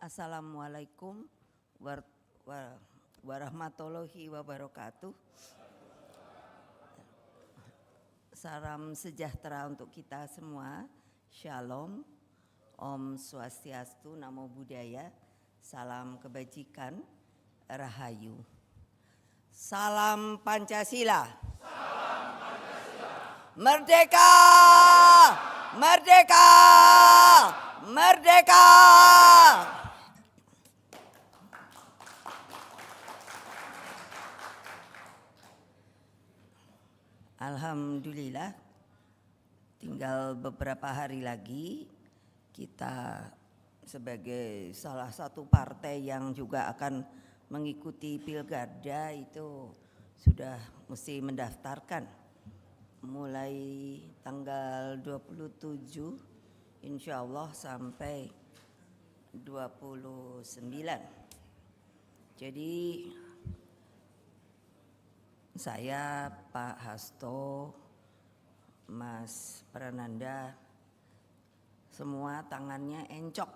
Assalamualaikum warahmatullahi wabarakatuh. Salam sejahtera untuk kita semua. Shalom, Om Swastiastu, Namo Buddhaya, salam kebajikan, Rahayu. Salam Pancasila. Salam Pancasila. Merdeka! Merdeka! Merdeka! Alhamdulillah, tinggal beberapa hari lagi kita sebagai salah satu partai yang juga akan mengikuti pilkada itu sudah mesti mendaftarkan mulai tanggal 27 insya Allah sampai 29. Jadi saya, Pak Hasto, Mas Prananda, semua tangannya encok.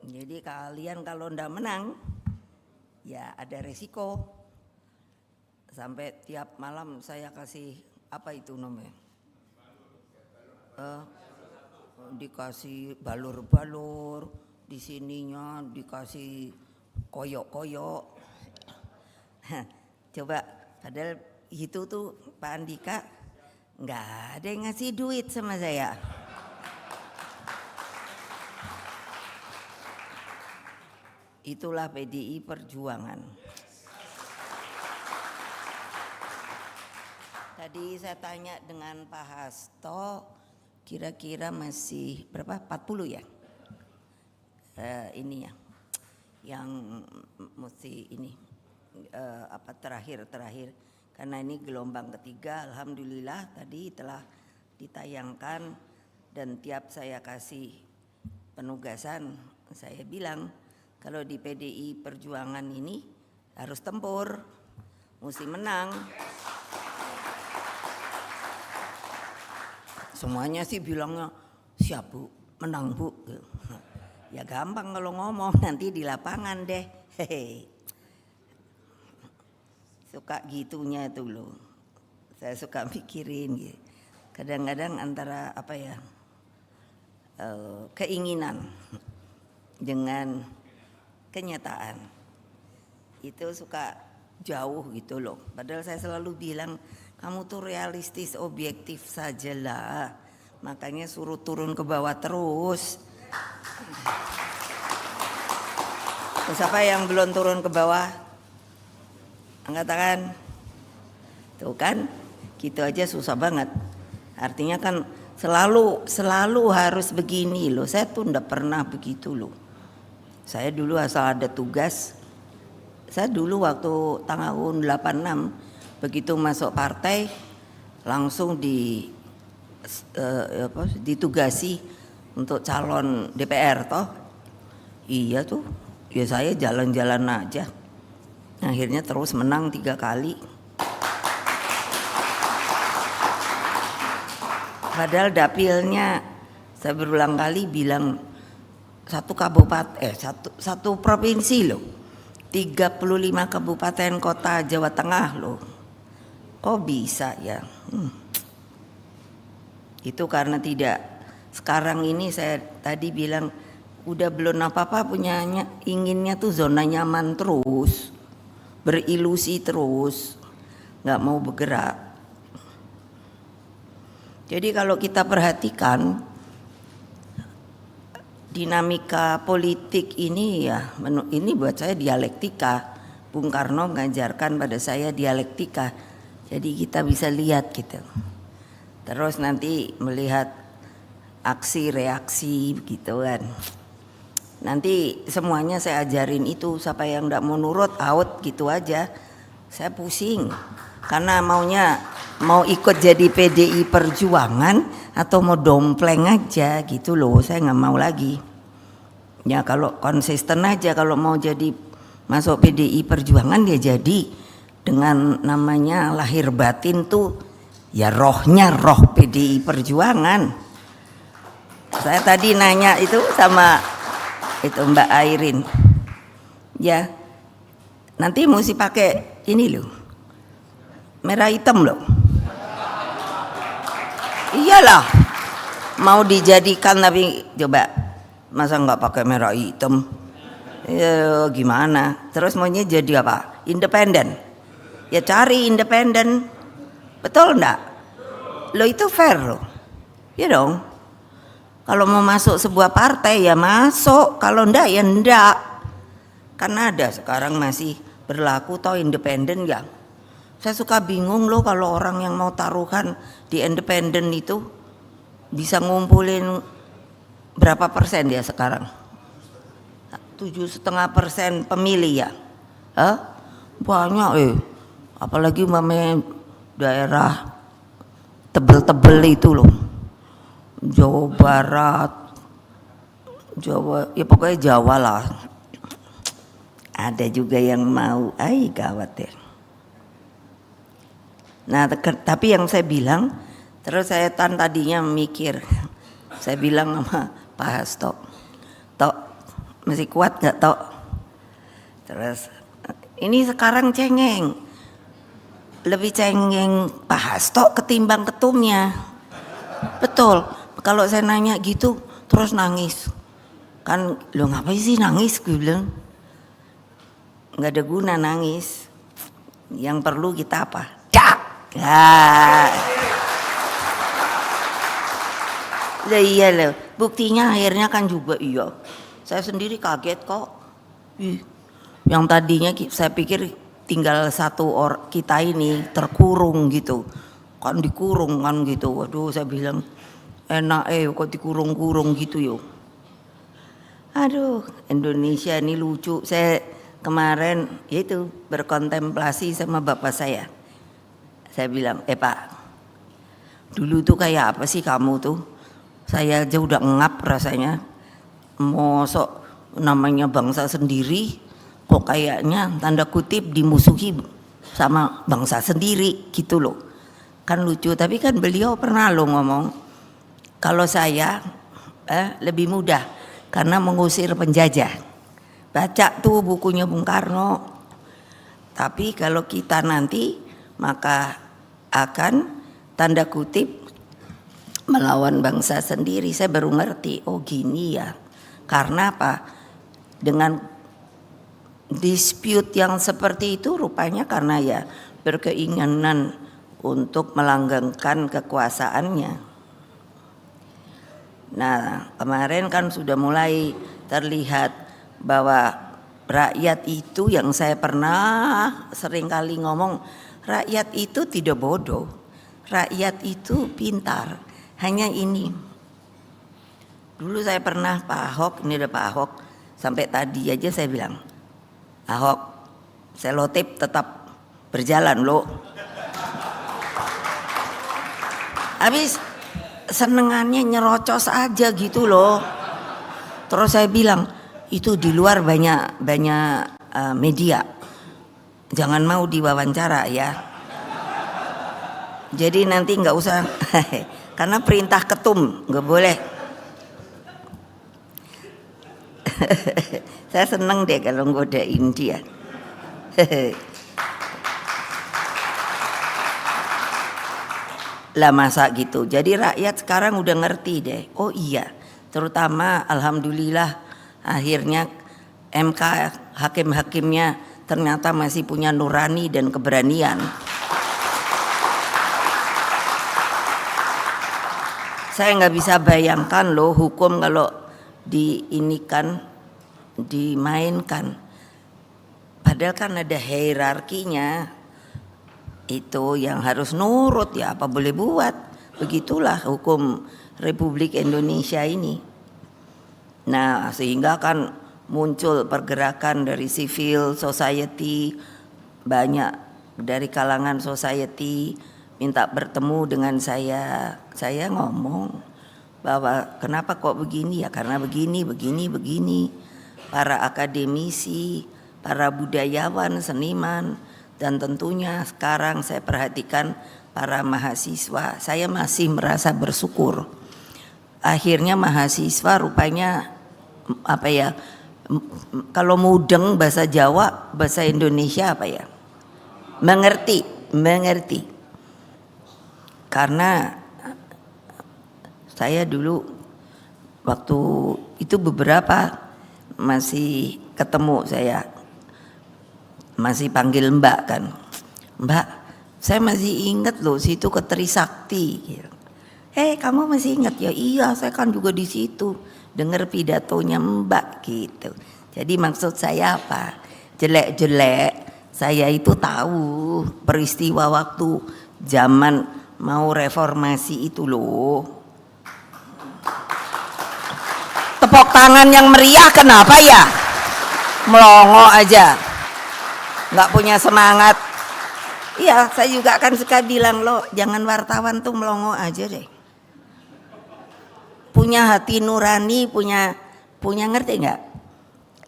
Jadi kalian kalau ndak menang, ya ada resiko. Sampai tiap malam saya kasih apa itu namanya? Dikasih balur-balur, di sininya dikasih koyok-koyok. Coba, padahal itu tuh Pak Andika nggak ada yang ngasih duit sama saya. Itulah PDI Perjuangan. Tadi saya tanya dengan Pak Hasto, kira-kira masih berapa? 40 ya? Ini ya, yang mesti ini. Terakhir karena ini gelombang ketiga. Alhamdulillah tadi telah ditayangkan dan tiap saya kasih penugasan saya bilang kalau di PDI Perjuangan ini harus tempur, mesti menang. Semuanya sih bilangnya siap Bu, menang Bu. Ya gampang kalau ngomong, nanti di lapangan deh. Hehe. Suka gitunya tuh loh. Saya suka mikirin gitu. Kadang-kadang antara apa ya, keinginan dengan kenyataan itu suka jauh gitu loh. Padahal saya selalu bilang kamu tuh realistis, objektif sajalah. Makanya suruh turun ke bawah terus. Terus apa yang belum turun ke bawah? Angkat tangan. Tuh kan, gitu aja susah banget. Artinya kan selalu harus begini loh. Saya tuh enggak pernah begitu loh. Saya dulu asal ada tugas. Saya dulu waktu tahun 86 begitu masuk partai langsung ditugasi untuk calon DPR toh. Iya tuh. Ya saya jalan-jalan aja. Akhirnya terus menang 3 kali. Padahal dapilnya saya berulang kali bilang satu provinsi loh. 35 kabupaten kota Jawa Tengah loh. Kok bisa ya? Itu karena tidak. Sekarang ini saya tadi bilang udah belum apa-apa punyanya, inginnya tuh zona nyaman terus. Berilusi terus, nggak mau bergerak. Jadi kalau kita perhatikan dinamika politik ini ya, ini buat saya dialektika. Bung Karno mengajarkan pada saya dialektika. Jadi kita bisa lihat gitu. Terus nanti melihat aksi reaksi gitu kan. Nanti semuanya saya ajarin itu, siapa yang enggak mau nurut out gitu aja. Saya pusing karena mau ikut jadi PDI Perjuangan atau mau dompleng aja gitu loh. Saya nggak mau lagi. Ya kalau konsisten aja, kalau mau jadi masuk PDI Perjuangan ya jadi dengan namanya lahir batin tuh ya rohnya roh PDI Perjuangan. Saya tadi nanya itu sama itu Mbak Airin. Ya, nanti mesti pakai ini loh, merah hitam loh. Iyalah, mau dijadikan tapi coba masa nggak pakai merah hitam? Ya, gimana? Terus maunya jadi apa? Independen? Ya cari independen, betul enggak? Lo itu fair loh, ya dong. Kalau mau masuk sebuah partai ya masuk, kalau enggak ya enggak. Karena ada sekarang masih berlaku toh independen ya. Saya suka bingung loh kalau orang yang mau taruhan di independen itu bisa ngumpulin berapa persen dia sekarang? 7,5% pemilih ya. Banyak apalagi mame daerah tebel-tebel itu loh. Jawa Barat, Jawa, ya pokoknya Jawa lah. Ada juga yang mau, gawat ya. Nah, tapi yang saya bilang, terus saya tadinya mikir, saya bilang sama Pak Hasto, Tok, masih kuat gak Tok? Terus, ini sekarang cengeng, lebih cengeng Pak Hasto ketimbang ketumnya. Betul, kalau saya nanya gitu, terus nangis. Kan, lo ngapain sih nangis, gue bilang. Nggak ada guna nangis, yang perlu kita apa? Iya loh, buktinya akhirnya kan juga iya. Saya sendiri kaget kok. Yang tadinya saya pikir tinggal satu orang kita ini terkurung gitu, kan dikurung kan gitu. Waduh, saya bilang enak kok dikurung-kurung gitu yo. Aduh, Indonesia ini lucu. Saya kemarin itu berkontemplasi sama bapak saya. Saya bilang, Pak, dulu tuh kayak apa sih kamu tuh? Saya aja udah ngap rasanya. Mosok namanya bangsa sendiri, kok kayaknya tanda kutip dimusuhi sama bangsa sendiri gitu loh. Kan lucu, tapi kan beliau pernah loh ngomong, kalau saya lebih mudah karena mengusir penjajah. Baca tuh bukunya Bung Karno. Tapi kalau kita nanti maka akan tanda kutip melawan bangsa sendiri. Saya baru ngerti, oh gini ya. Karena apa? Dengan dispute yang seperti itu rupanya karena ya berkeinginan untuk melanggengkan kekuasaannya. Nah, kemarin kan sudah mulai terlihat bahwa rakyat itu, yang saya pernah sering kali ngomong, rakyat itu tidak bodoh, rakyat itu pintar. Hanya ini, dulu saya pernah Pak Ahok, ini ada Pak Ahok, sampai tadi aja saya bilang, Ahok, selotip tetap berjalan loh. Habis senengannya nyerocos aja gitu loh. Terus saya bilang, itu di luar banyak media, jangan mau diwawancara ya. Jadi nanti nggak usah, karena perintah ketum nggak boleh. Saya seneng deh kalau ngodain dia. Lah masa gitu. Jadi rakyat sekarang udah ngerti deh. Oh iya, terutama alhamdulillah. Akhirnya MK hakim-hakimnya ternyata masih punya nurani dan keberanian. Saya nggak bisa bayangkan loh hukum kalau dimainkan. Padahal kan ada hierarkinya. Itu yang harus nurut ya, apa boleh buat. Begitulah hukum Republik Indonesia ini. Nah, sehingga kan muncul pergerakan dari civil society, banyak dari kalangan society minta bertemu dengan saya. Saya ngomong bahwa kenapa kok begini ya, karena begini. Para akademisi, para budayawan, seniman, dan tentunya sekarang saya perhatikan para mahasiswa. Saya masih merasa bersyukur. akhirnya mahasiswa rupanya apa ya, kalau mudeng bahasa Jawa, bahasa Indonesia apa ya, mengerti. Karena saya dulu waktu itu beberapa masih ketemu, saya masih panggil Mbak kan, Mbak saya masih ingat loh situ ke Trisakti. Kamu masih ingat ya? Iya, saya kan juga di situ dengar pidatonya Mbak gitu. Jadi maksud saya apa? Jelek-jelek saya itu tahu peristiwa waktu zaman mau reformasi itu loh. Tepuk tangan yang meriah kenapa ya? Melongo aja, nggak punya semangat. Iya, saya juga kan suka bilang loh, jangan wartawan tuh melongo aja deh. Punya hati nurani, punya ngerti nggak?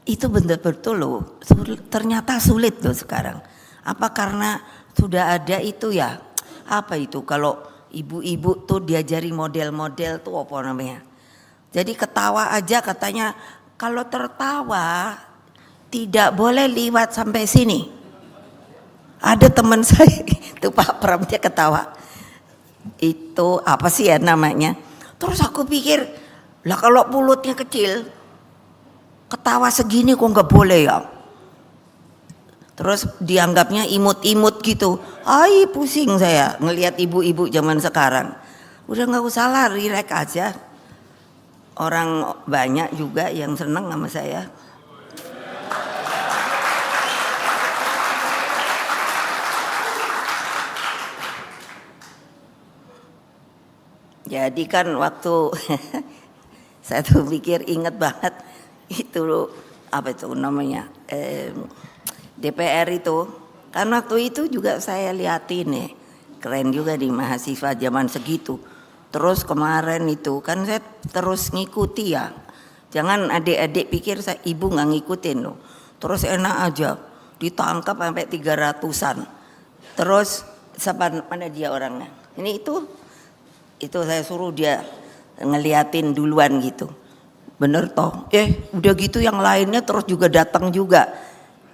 Itu betul-betul loh, ternyata sulit loh sekarang. Apa karena sudah ada itu ya? Apa itu kalau ibu-ibu tuh diajari model-model tuh apa namanya? Jadi ketawa aja katanya, kalau tertawa tidak boleh liwat sampai sini. Ada teman saya itu Pak Pram, dia ketawa. Itu apa sih ya namanya? Terus aku pikir, lah kalau mulutnya kecil, ketawa segini kok nggak boleh ya? Terus dianggapnya imut-imut gitu. Ay, pusing saya ngelihat ibu-ibu zaman sekarang. Udah nggak usah lah, rileks aja. Orang banyak juga yang seneng sama saya. Jadi kan waktu saya tuh pikir, inget banget itu apa itu namanya DPR itu kan waktu itu juga saya liatin nih, keren juga di mahasiswa zaman segitu. Terus kemarin itu kan saya terus ngikuti ya, jangan adik-adik pikir saya ibu nggak ngikutin loh. Terus enak aja ditangkap sampai 300-an. Terus mana dia orangnya? Ini itu saya suruh dia ngeliatin duluan gitu. Bener toh? Udah gitu yang lainnya terus juga datang juga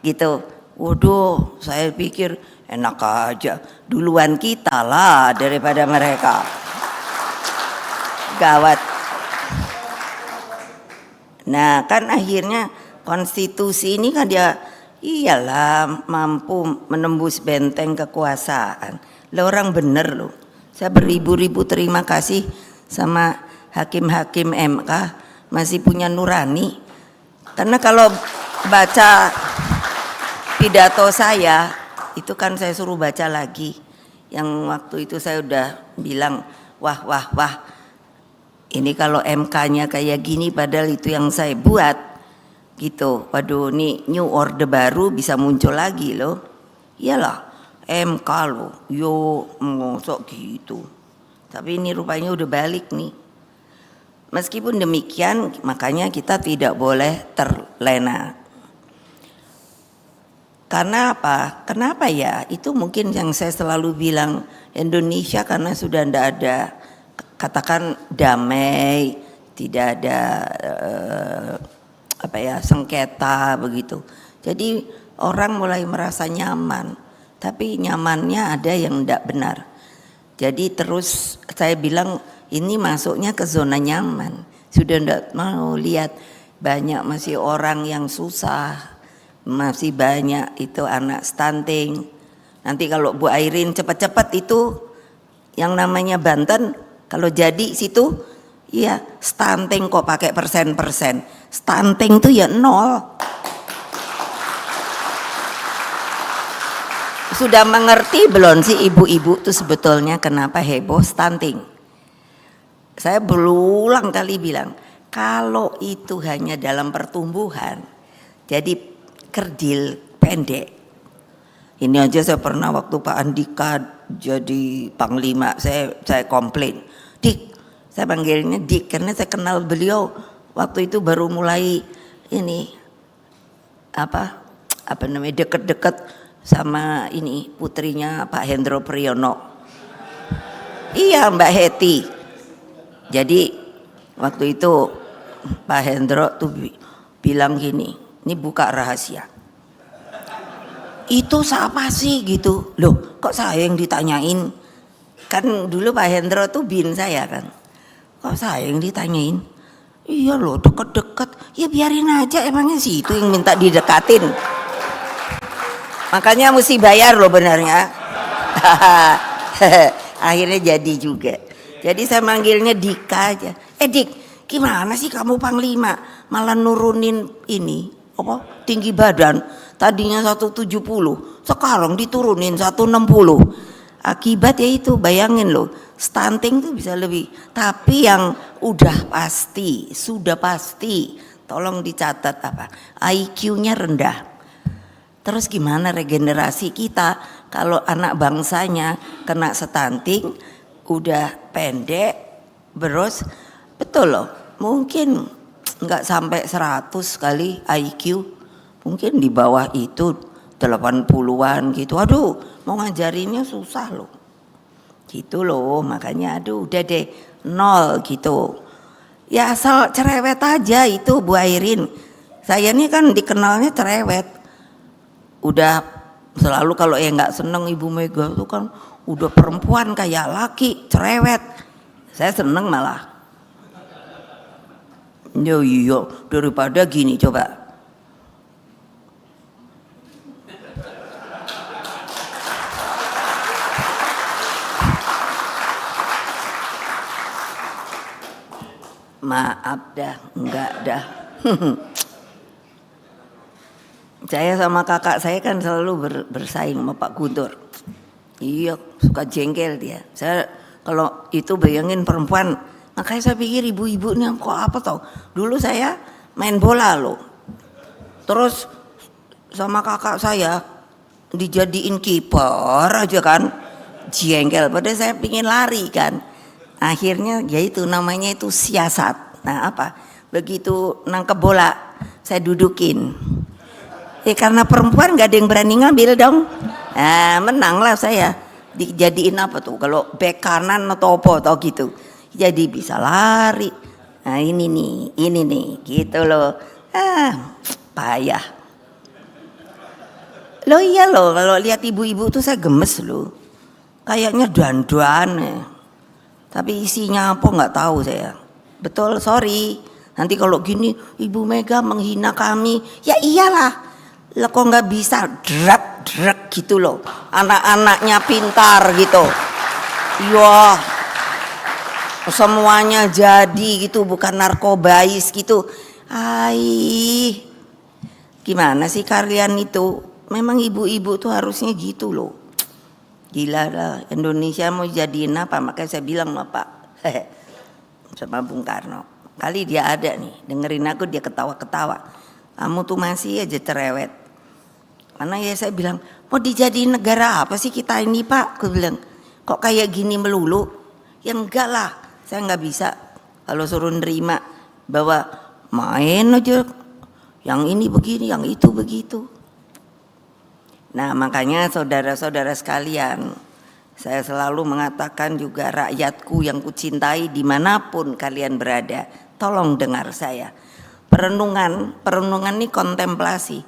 gitu. Waduh, saya pikir enak aja duluan kita lah daripada mereka. Gawat. Nah kan akhirnya konstitusi ini kan dia iyalah mampu menembus benteng kekuasaan. Lah orang bener loh. Saya beribu-ribu terima kasih sama hakim-hakim MK masih punya nurani. Karena kalau baca pidato saya itu kan saya suruh baca lagi. Yang waktu itu saya udah bilang wah. Ini kalau MK-nya kayak gini padahal itu yang saya buat gitu. Waduh, nih new orde baru bisa muncul lagi loh. Iyalah. MK loh, yo ngosok gitu. Tapi ini rupanya udah balik nih. Meskipun demikian, makanya kita tidak boleh terlena. Karena apa? Kenapa ya? Itu mungkin yang saya selalu bilang, Indonesia karena sudah tidak ada, katakan damai, tidak ada sengketa begitu. Jadi orang mulai merasa nyaman. Tapi nyamannya ada yang tidak benar. Jadi terus saya bilang ini masuknya ke zona nyaman. Sudah tidak mau lihat banyak masih orang yang susah. Masih banyak itu anak stunting. Nanti kalau Bu Airin cepat-cepat itu yang namanya Banten. Kalau jadi situ ya stunting kok pakai persen-persen. Stunting itu ya 0. Sudah mengerti belum sih ibu-ibu tuh sebetulnya kenapa heboh stunting? Saya berulang kali bilang, kalau itu hanya dalam pertumbuhan, jadi kerdil pendek. Ini aja saya pernah waktu Pak Andika jadi panglima, saya komplain. Dik, saya panggilnya Dik karena saya kenal beliau waktu itu baru mulai ini apa namanya deket-deket sama ini putrinya Pak Hendro Priyono. Iya Mbak Heti. Jadi Waktu itu Pak Hendro tuh bilang gini, ini buka rahasia. Itu siapa sih gitu? Loh, kok saya yang ditanyain? Kan dulu Pak Hendro tuh bin saya kan. Kok saya yang ditanyain? Iya loh, deket-deket. Ya biarin aja, emangnya sih itu yang minta didekatin. Makanya mesti bayar loh benarnya. Akhirnya jadi juga. Jadi saya manggilnya Dika aja. Dik, gimana sih kamu Panglima malah nurunin ini apa tinggi badan, tadinya 170 sekarang diturunin 160. Akibat ya itu, bayangin loh, stunting tuh bisa lebih. Tapi yang sudah pasti tolong dicatat apa, IQ-nya rendah. Terus gimana regenerasi kita kalau anak bangsanya kena stunting udah pendek, terus betul loh, mungkin nggak sampai 100 kali IQ, mungkin di bawah itu 80-an gitu. Aduh, mau ngajarinnya susah loh gitu loh. Makanya aduh udah deh 0 gitu ya, asal cerewet aja itu Bu Airin. Saya ini kan dikenalnya cerewet, udah selalu kalau yang nggak seneng Ibu Mega itu kan udah perempuan kayak laki, cerewet. Saya seneng malah. Yo daripada gini coba. Maaf dah, enggak dah. Saya sama kakak saya kan selalu bersaing sama Pak Guntur. Iya, suka jengkel dia. Saya kalau itu bayangin perempuan, makanya saya pikir ibu-ibu ini kok apa tau. Dulu saya main bola loh. Terus sama kakak saya dijadiin kiper aja kan, jengkel. Padahal saya pingin lari kan. Akhirnya ya itu namanya itu siasat. Nah apa? Begitu nangkep bola saya dudukin. Karena perempuan gak ada yang berani ngambil dong. Nah, menang lah saya. Dijadiin apa tuh? Kalau bek kanan atau apa atau gitu. Jadi bisa lari. Nah ini nih gitu loh. Payah. Loh iya loh, kalau lihat ibu-ibu tuh saya gemes loh. Kayaknya dandan. Tapi isinya apa nggak tahu saya. Betul, sorry. Nanti kalau gini Ibu Mega menghina kami, ya iyalah. Lah kok nggak bisa drag gitu loh. Anak-anaknya pintar gitu. Iya. Semuanya jadi gitu, bukan narkobais gitu. Gimana sih kalian itu? Memang ibu-ibu tuh harusnya gitu loh. Gila lah, Indonesia mau jadiin apa? Makanya saya bilang sama Pak sama Bung Karno, kali dia ada nih dengerin aku, dia ketawa-ketawa. Kamu tuh masih aja cerewet. Karena ya saya bilang, mau dijadiin negara apa sih kita ini Pak? Aku bilang, kok kayak gini melulu? Ya enggak lah, saya nggak bisa kalau suruh nerima bahwa main aja, yang ini begini, yang itu begitu. Nah makanya saudara-saudara sekalian, saya selalu mengatakan juga rakyatku yang kucintai dimanapun kalian berada, tolong dengar saya. Perenungan ini kontemplasi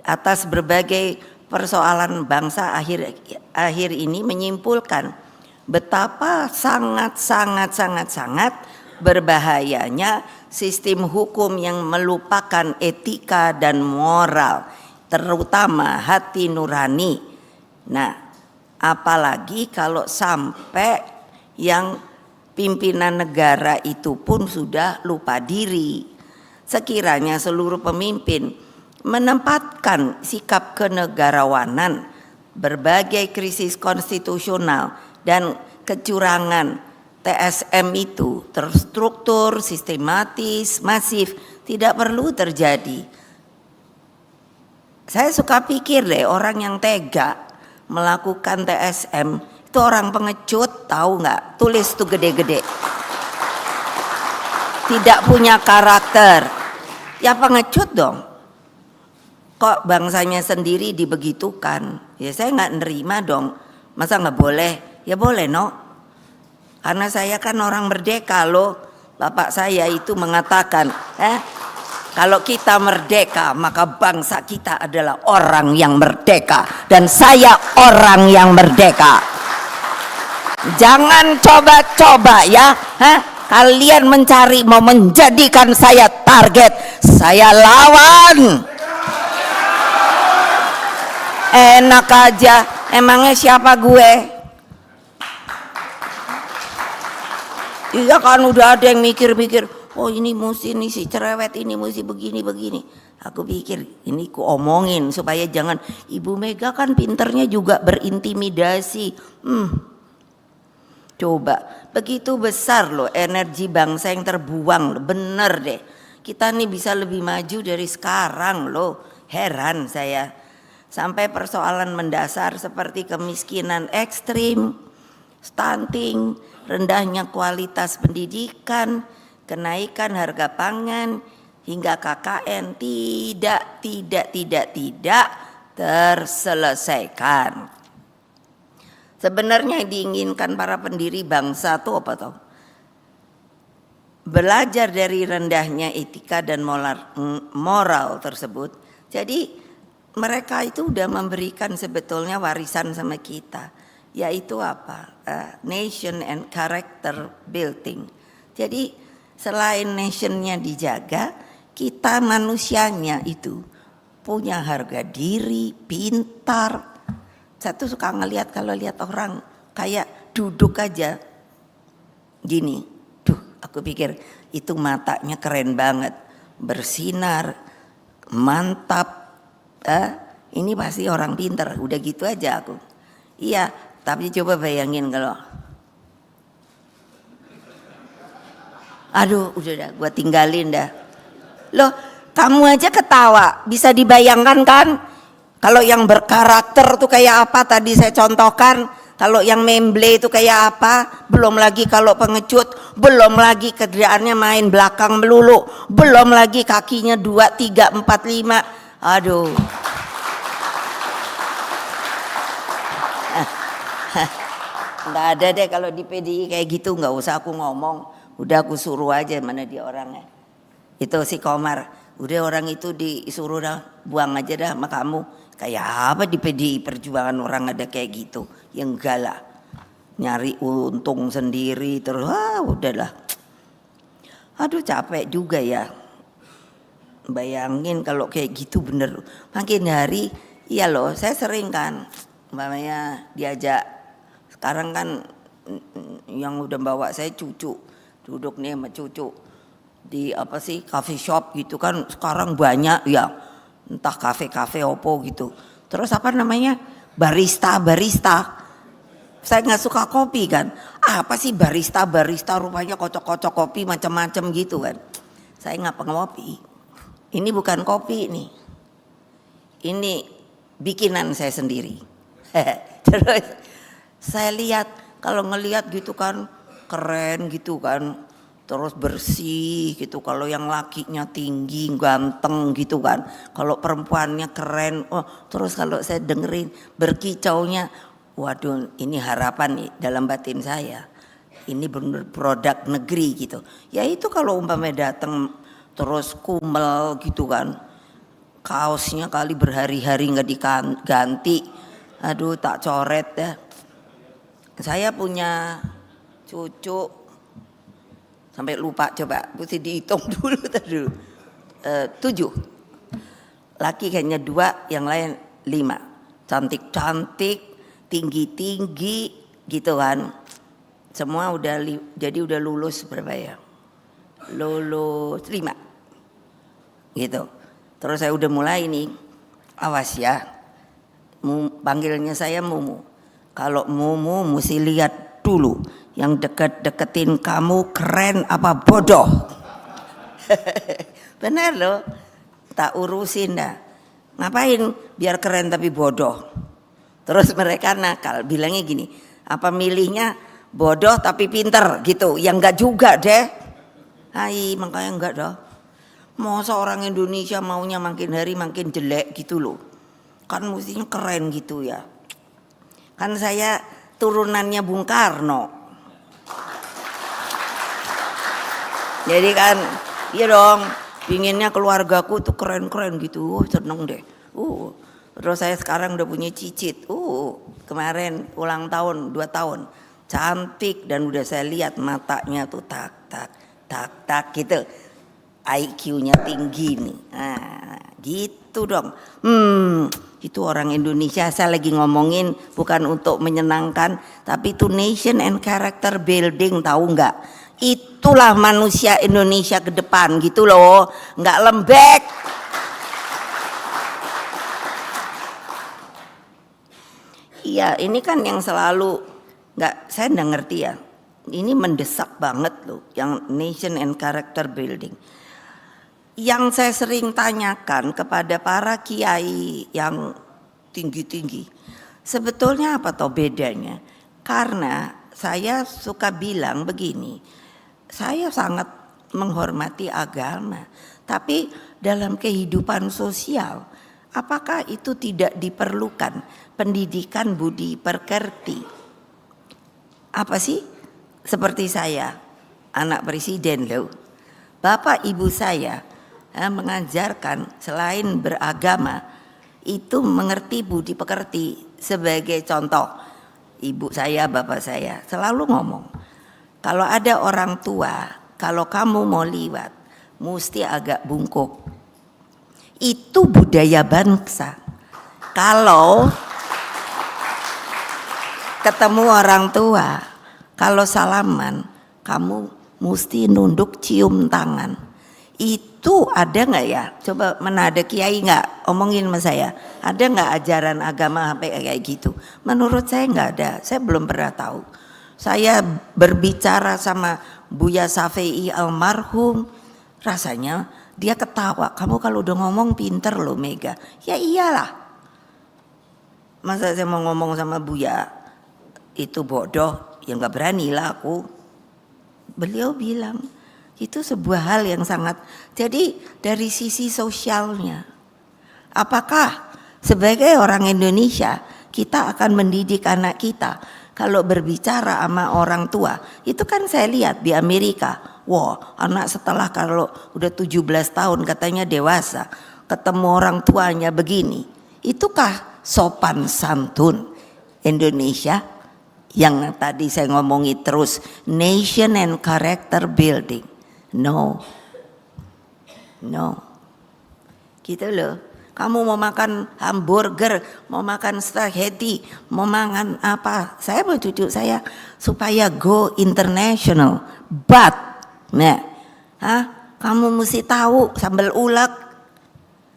atas berbagai persoalan bangsa akhir ini menyimpulkan betapa sangat berbahayanya sistem hukum yang melupakan etika dan moral, terutama hati nurani. Nah, apalagi kalau sampai yang pimpinan negara itu pun sudah lupa diri. Sekiranya seluruh pemimpin menempatkan sikap kenegarawanan, berbagai krisis konstitusional dan kecurangan TSM itu terstruktur, sistematis, masif, tidak perlu terjadi. Saya suka pikir deh, orang yang tega melakukan TSM itu orang pengecut, tahu nggak? Tulis tuh gede-gede. Tidak punya karakter. Ya pengecut dong. Kok bangsanya sendiri dibegitukan? Ya saya nggak nerima dong. Masa nggak boleh? Ya boleh no. Karena saya kan orang merdeka loh. Bapak saya itu mengatakan, kalau kita merdeka maka bangsa kita adalah orang yang merdeka, dan saya orang yang merdeka. Jangan coba-coba ya, kalian mencari mau menjadikan saya target. Saya lawan. Enak aja, emangnya siapa gue? Iya kan, udah ada yang mikir-mikir, oh ini mesti nih si cerewet ini mesti begini-begini. Aku pikir ini ku omongin supaya jangan, Ibu Mega kan pinternya juga berintimidasi. Coba, begitu besar loh energi bangsa yang terbuang loh. Bener deh, kita nih bisa lebih maju dari sekarang loh. Heran saya, sampai persoalan mendasar seperti kemiskinan ekstrim, stunting, rendahnya kualitas pendidikan, kenaikan harga pangan, hingga KKN tidak terselesaikan. Sebenarnya yang diinginkan para pendiri bangsa itu apa toh? Belajar dari rendahnya etika dan moral tersebut. Jadi mereka itu udah memberikan sebetulnya warisan sama kita, yaitu apa? Nation and character building. Jadi selain nationnya dijaga, kita manusianya itu punya harga diri, pintar. Saya tuh suka ngelihat kalau lihat orang kayak duduk aja gini, aku pikir itu matanya keren banget, bersinar, mantap. Ini pasti orang pintar. Udah gitu aja aku. Iya, tapi coba bayangin kalau, aduh udah dah, gua tinggalin dah. Loh, kamu aja ketawa, bisa dibayangkan kan? Kalau yang berkarakter tuh kayak apa tadi saya contohkan, kalau yang memble itu kayak apa, belum lagi kalau pengecut, belum lagi kerjaannya main belakang melulu, belum lagi kakinya 2, 3, 4, 5. Aduh. Nggak ada deh kalau di PDI kayak gitu, nggak usah aku ngomong, udah aku suruh aja mana dia orangnya. Itu si Komar, udah orang itu disuruh dah buang aja dah sama kamu. Kayak apa di PDI Perjuangan orang ada kayak gitu? Ya enggak lah, nyari untung sendiri terus, udahlah. Aduh capek juga ya. Bayangin kalau kayak gitu bener. Makin hari, iya loh, saya sering kan, umpamanya diajak. Sekarang kan yang udah bawa saya cucu, duduk nih sama cucu di apa sih coffee shop gitu kan, sekarang banyak ya, entah kafe-kafe opo gitu. Terus apa namanya, barista. Saya nggak suka kopi kan, apa sih barista rupanya kocok-kocok kopi macam-macam gitu kan. Saya nggak pengopi, ini bukan kopi nih, ini bikinan saya sendiri. Terus saya lihat, kalau ngelihat gitu kan keren gitu kan, terus bersih gitu. Kalau yang lakinya tinggi, ganteng gitu kan, kalau perempuannya keren. Terus kalau saya dengerin berkicaunya, waduh ini harapan nih dalam batin saya. Ini benar produk negeri gitu. Ya itu kalau umpamanya datang terus kumel gitu kan, kaosnya kali berhari-hari nggak diganti, aduh tak coret ya. Saya punya cucu sampai lupa, coba mesti dihitung dulu tadi. 7, laki kayaknya 2, yang lain 5. Cantik-cantik, tinggi-tinggi gitu kan. Semua udah jadi udah lulus berapa ya? Lulus 5 gitu. Terus saya udah mulai nih, awas ya, panggilnya saya Mumu. Kalau Mumu mesti lihat dulu yang deketin kamu keren apa bodoh. Benar loh, tak urusin dah. Ngapain biar keren tapi bodoh. Terus mereka nakal, bilangnya gini, apa milihnya bodoh tapi pinter gitu. Yang enggak juga deh. Hai, makanya enggak dah. Masa orang Indonesia maunya makin hari makin jelek gitu loh. Kan mestinya keren gitu ya. Kan saya turunannya Bung Karno. Jadi kan, iya dong, pinginnya keluargaku tuh keren-keren gitu, seneng deh. Terus saya sekarang udah punya cicit, kemarin ulang tahun 2 tahun, cantik dan udah saya lihat matanya tuh tak gitu, IQ-nya tinggi nih, gitu dong. Itu orang Indonesia, saya lagi ngomongin bukan untuk menyenangkan, tapi itu nation and character building, tahu nggak? Itulah manusia Indonesia ke depan gitu loh, nggak lembek. Iya, ini kan yang selalu saya nggak ngerti ya. Ini mendesak banget loh, yang nation and character building. Yang saya sering tanyakan kepada para kiai yang tinggi-tinggi, sebetulnya apa toh bedanya? Karena saya suka bilang begini, saya sangat menghormati agama, tapi dalam kehidupan sosial, apakah itu tidak diperlukan pendidikan budi pekerti? Apa sih? Seperti saya, anak presiden loh. Bapak ibu saya mengajarkan selain beragama itu mengerti budi pekerti. Sebagai contoh, ibu saya, bapak saya selalu ngomong, kalau ada orang tua, kalau kamu mau liwat mesti agak bungkuk. Itu budaya bangsa. Kalau ketemu orang tua, kalau salaman kamu mesti nunduk cium tangan. Itu ada nggak ya? Coba mana ada kiai nggak omongin sama saya? Ada nggak ajaran agama sampai kayak gitu? Menurut saya nggak ada. Saya belum pernah tahu. Saya berbicara sama Buya Safei almarhum, rasanya dia ketawa. Kamu kalau udah ngomong pinter loh Mega. Ya iyalah. Masa saya mau ngomong sama Buya itu bodoh? Ya nggak berani lah aku. Beliau bilang itu sebuah hal yang sangat. Jadi dari sisi sosialnya, apakah sebagai orang Indonesia kita akan mendidik anak kita kalau berbicara sama orang tua? Itu kan saya lihat di Amerika, wah anak setelah kalau udah 17 tahun katanya dewasa, ketemu orang tuanya begini. Itukah sopan santun Indonesia? Yang tadi saya ngomongi terus, nation and character building. No, gitu loh. Kamu mau makan hamburger, mau makan spaghetti, mau makan apa? Saya mau cucu saya supaya go international. But, kamu mesti tahu sambal ulek,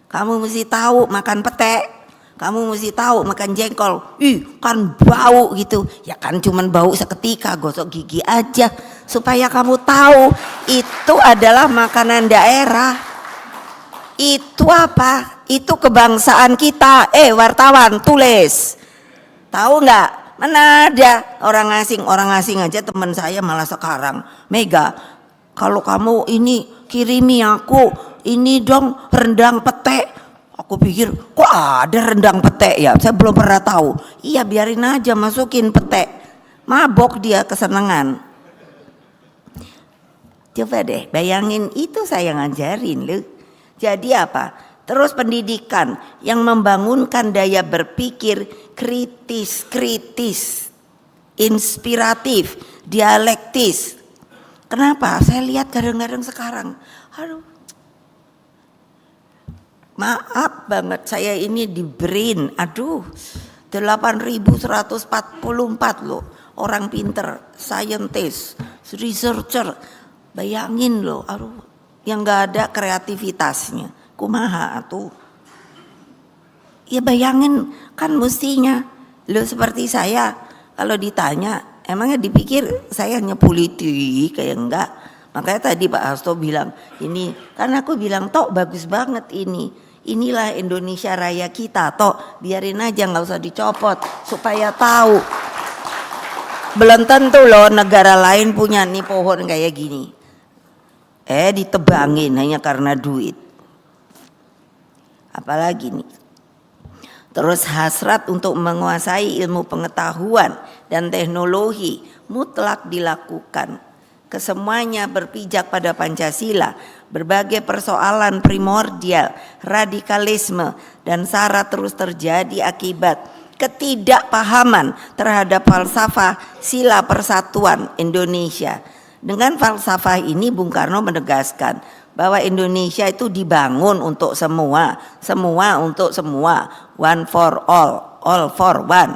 kamu mesti tahu makan pete. Kamu mesti tahu makan jengkol, kan bau gitu. Ya kan cuman bau seketika, gosok gigi aja. Supaya kamu tahu itu adalah makanan daerah. Itu apa? Itu kebangsaan kita. Wartawan tulis. Tahu nggak? Mana ada orang asing aja teman saya malah sekarang. Mega, kalau kamu ini kirimi aku ini dong rendang pete. Aku pikir kok ada rendang pete ya, saya belum pernah tahu. Iya biarin aja masukin pete, mabok dia kesenangan. Coba deh bayangin itu saya ngajarin loh. Jadi apa? Terus pendidikan yang membangunkan daya berpikir kritis, inspiratif, dialektis. Kenapa? Saya lihat kadang-kadang sekarang, maaf banget saya ini di BRIN, 8.144 loh orang pinter, scientist, researcher, bayangin loh, yang nggak ada kreativitasnya, kumaha tuh? Ya bayangin kan mestinya lo seperti saya kalau ditanya, emangnya dipikir saya hanya politik kayak enggak? Makanya tadi Pak Hasto bilang ini, karena aku bilang tok bagus banget ini. Inilah Indonesia Raya kita, tok biarin aja nggak usah dicopot supaya tahu. Belum tentu loh negara lain punya nih pohon kayak gini. Ditebangin hanya karena duit. Apalagi nih. Terus hasrat untuk menguasai ilmu pengetahuan dan teknologi mutlak dilakukan. kesemuanya berpijak pada Pancasila. Berbagai persoalan primordial, radikalisme dan SARA terus terjadi akibat ketidakpahaman terhadap falsafah sila persatuan Indonesia. Dengan falsafah ini Bung Karno menegaskan bahwa Indonesia itu dibangun untuk semua, semua untuk semua, one for all for one.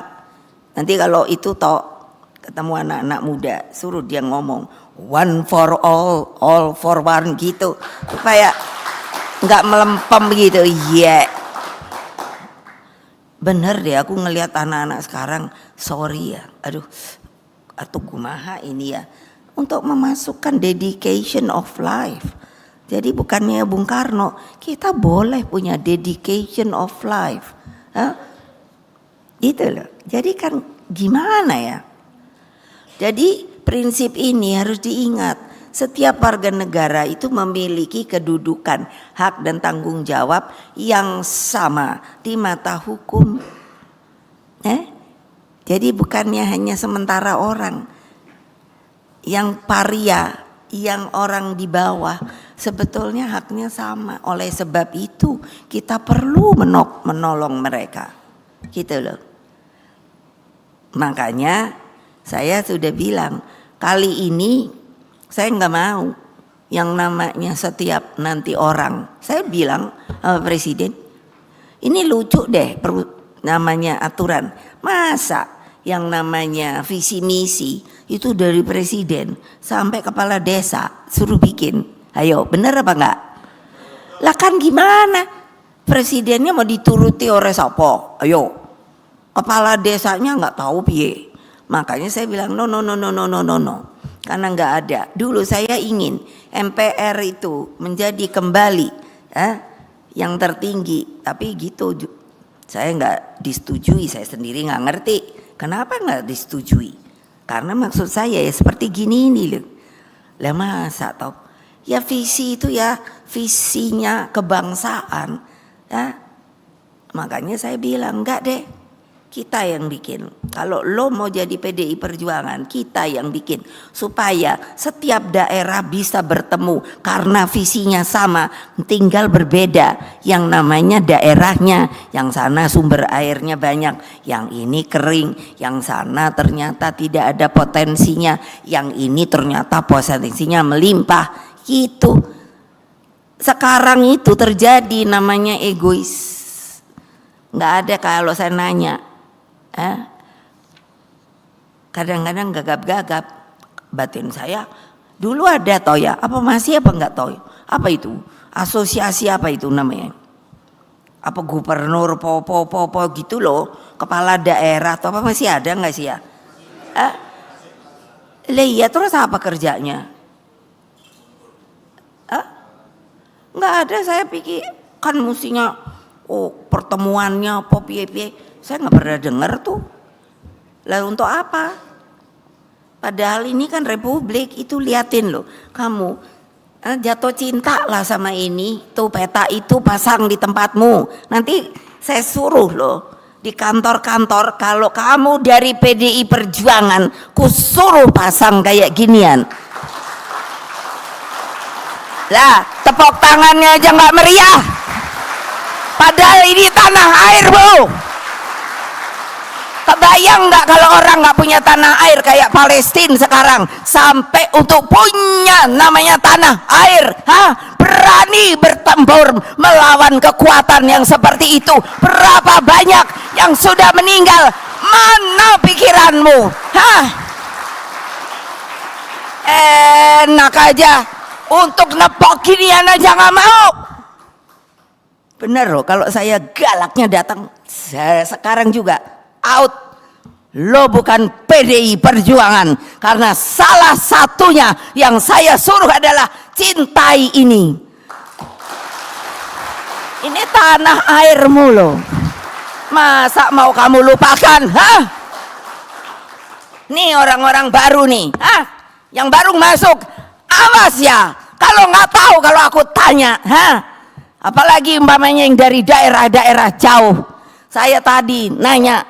Nanti kalau itu ketemu anak-anak muda, suruh dia ngomong one for all for one gitu, supaya nggak melempem gitu. Iya, bener deh, aku ngelihat anak-anak sekarang, sorry ya, aduh, atau kumaha ini ya, untuk memasukkan dedication of life. Jadi bukannya Bung Karno, kita boleh punya dedication of life, gitu loh. Jadi kan gimana ya? Jadi prinsip ini harus diingat. Setiap warga negara itu memiliki kedudukan, hak dan tanggung jawab yang sama di mata hukum. Jadi bukannya hanya sementara orang yang paria, yang orang di bawah, sebetulnya haknya sama. Oleh sebab itu kita perlu menolong mereka, gitu loh. Makanya saya sudah bilang, kali ini saya nggak mau yang namanya setiap nanti orang. Saya bilang sama Presiden, ini lucu deh namanya aturan. Masa yang namanya visi misi itu dari Presiden sampai kepala desa suruh bikin. Ayo, bener apa enggak? Lah kan gimana? Presidennya mau dituruti oleh siapa? Ayo. Kepala desanya nggak tahu piye. Makanya saya bilang no. Karena nggak ada. Dulu saya ingin MPR itu menjadi kembali yang tertinggi, tapi gitu saya nggak disetujui. Saya sendiri nggak ngerti kenapa nggak disetujui. Karena maksud saya ya seperti gini ini loh. Lah masa toh? Ya visi itu ya visinya kebangsaan. Makanya saya bilang enggak deh. Kita yang bikin. Kalau lo mau jadi PDI Perjuangan, kita yang bikin supaya setiap daerah bisa bertemu karena visinya sama, tinggal berbeda. Yang namanya daerahnya, yang sana sumber airnya banyak, yang ini kering, yang sana ternyata tidak ada potensinya, yang ini ternyata potensinya melimpah. Gitu. Sekarang itu terjadi namanya egois. Nggak ada kalau saya nanya. Kadang-kadang gagap-gagap batin saya. Dulu ada toh ya, apa masih apa enggak toh? Apa itu? Asosiasi apa itu namanya? Apa gubernur po gitu loh, kepala daerah atau apa masih ada enggak sih ya? Iya, terus apa kerjanya? Enggak ada, saya pikir kan mestinya pertemuannya apa piye-piye. Saya nggak pernah dengar tuh. Lalu untuk apa? Padahal ini kan republik, itu liatin loh. Kamu jatuh cinta lah sama ini, tuh peta itu pasang di tempatmu. Nanti saya suruh loh di kantor-kantor, kalau kamu dari PDI Perjuangan, kusuruh pasang kayak ginian. Lah, tepuk tangannya aja nggak meriah. Padahal ini tanah air, Bu. Kebayang nggak kalau orang nggak punya tanah air kayak Palestina sekarang, sampai untuk punya namanya tanah air, berani bertempur melawan kekuatan yang seperti itu. Berapa banyak yang sudah meninggal? Mana pikiranmu? Enak aja untuk nepok ginian aja nggak mau. Bener loh, kalau saya galaknya datang sekarang juga out. Lo bukan PDI Perjuangan, karena salah satunya yang saya suruh adalah cintai ini. Ini tanah airmu lo. Masa mau kamu lupakan? Nih orang-orang baru nih, yang baru masuk, awas ya. Kalau nggak tahu, kalau aku tanya, apalagi umpamanya yang dari daerah-daerah jauh. Saya tadi nanya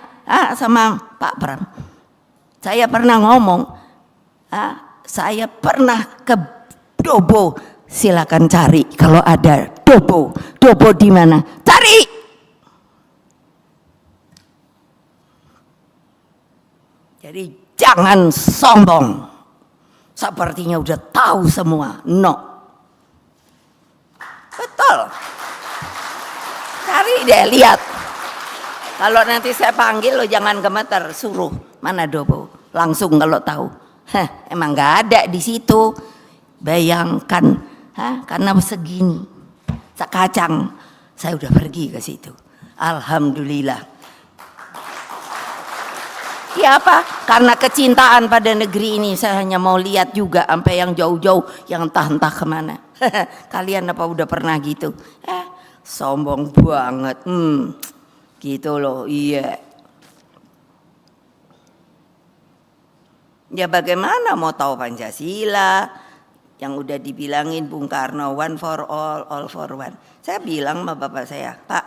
sama Pak Pram, saya pernah ngomong, saya pernah ke Dobo, silakan cari kalau ada Dobo. Dobo di mana? Cari. Jadi jangan sombong. Sepertinya udah tahu semua. No. Betul. Cari deh, lihat. Kalau nanti saya panggil lo jangan gemeter, suruh mana Dobo. Langsung kalau tahu. Emang nggak ada di situ. Bayangkan, karena segini, sekacang, saya udah pergi ke situ. Alhamdulillah. Ya apa? Karena kecintaan pada negeri ini, saya hanya mau lihat juga sampai yang jauh-jauh, yang entah-entah kemana. Kalian apa udah pernah gitu? Sombong banget, gitu loh, iya. Ya bagaimana mau tahu Pancasila yang udah dibilangin Bung Karno, one for all for one. Saya bilang sama bapak saya, Pak,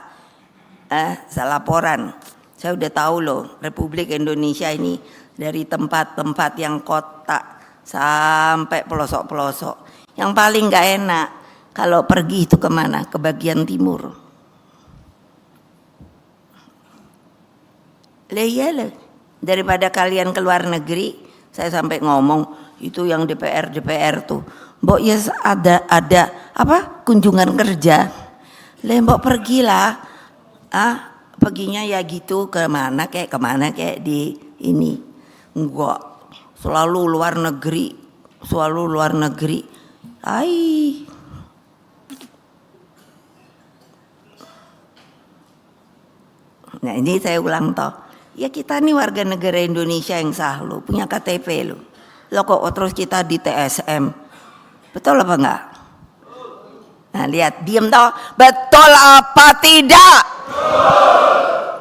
saya laporan. Saya udah tahu loh, Republik Indonesia ini dari tempat-tempat yang kota sampai pelosok-pelosok. Yang paling gak enak kalau pergi itu kemana? Ke bagian timur. Iya, daripada kalian ke luar negeri, saya sampai ngomong itu yang DPR tuh, mbok ya ada apa kunjungan kerja, mbok pergilah, perginya ya gitu kemana kayak di ini, enggak selalu luar negeri, Nah ini saya ulang toh, ya kita nih warga negara Indonesia yang sah lo, punya KTP lo kok terus kita di TSM, betul apa enggak? Nah lihat, diem toh, betul apa tidak?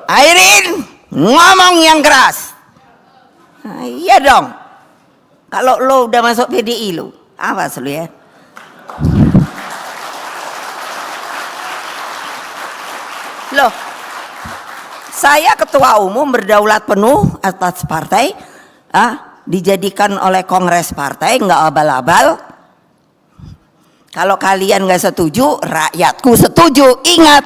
Airin ngomong yang keras. Nah, iya dong, kalau lo udah masuk PDI lo, awas lo ya. Loh, saya ketua umum berdaulat penuh atas partai, dijadikan oleh kongres partai, nggak abal-abal. Kalau kalian nggak setuju, rakyatku setuju. Ingat,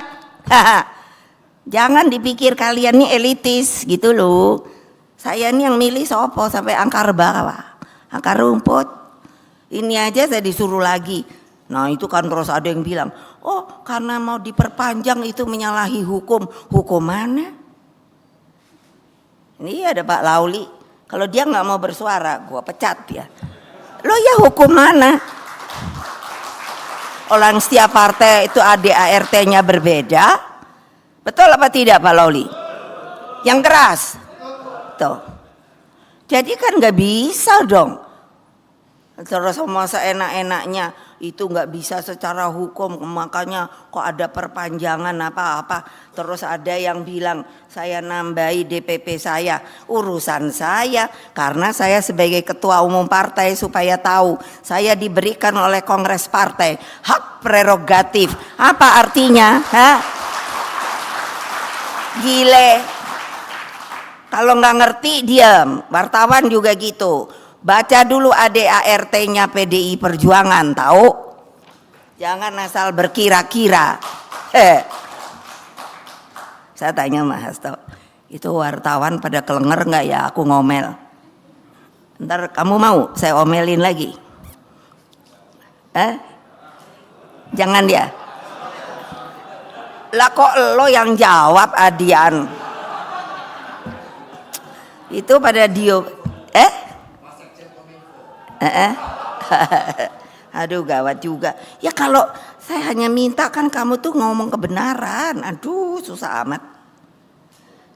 jangan dipikir kalian nih elitis gitu loh. Saya nih yang milih sopo sampai akar bawah, akar rumput. Ini aja saya disuruh lagi. Nah itu kan terus ada yang bilang, oh karena mau diperpanjang itu menyalahi hukum. Hukum mana? Ini ada Pak Lauli. Kalau dia nggak mau bersuara, gua pecat dia. Lo ya hukum mana? Orang setiap partai itu ADART-nya berbeda. Betul apa tidak Pak Lauli? Yang keras. Tuh. Jadi kan nggak bisa dong. Terus sama seenak-enaknya itu nggak bisa secara hukum, makanya kok ada perpanjangan apa-apa. Terus ada yang bilang saya nambahi DPP saya, urusan saya, karena saya sebagai ketua umum partai supaya tahu saya diberikan oleh kongres partai hak prerogatif. Apa artinya? Gile. Kalau nggak ngerti diam. Wartawan juga gitu. Baca dulu ADART-nya PDI Perjuangan, tahu? Jangan asal berkira-kira. Saya tanya Mas Hasto, itu wartawan pada kelenger nggak ya aku ngomel? Ntar kamu mau saya omelin lagi? Jangan dia. Lah kok lo yang jawab Adian? Itu pada Dio. Aduh gawat juga. Ya kalau saya hanya minta kan kamu tuh ngomong kebenaran. Aduh susah amat.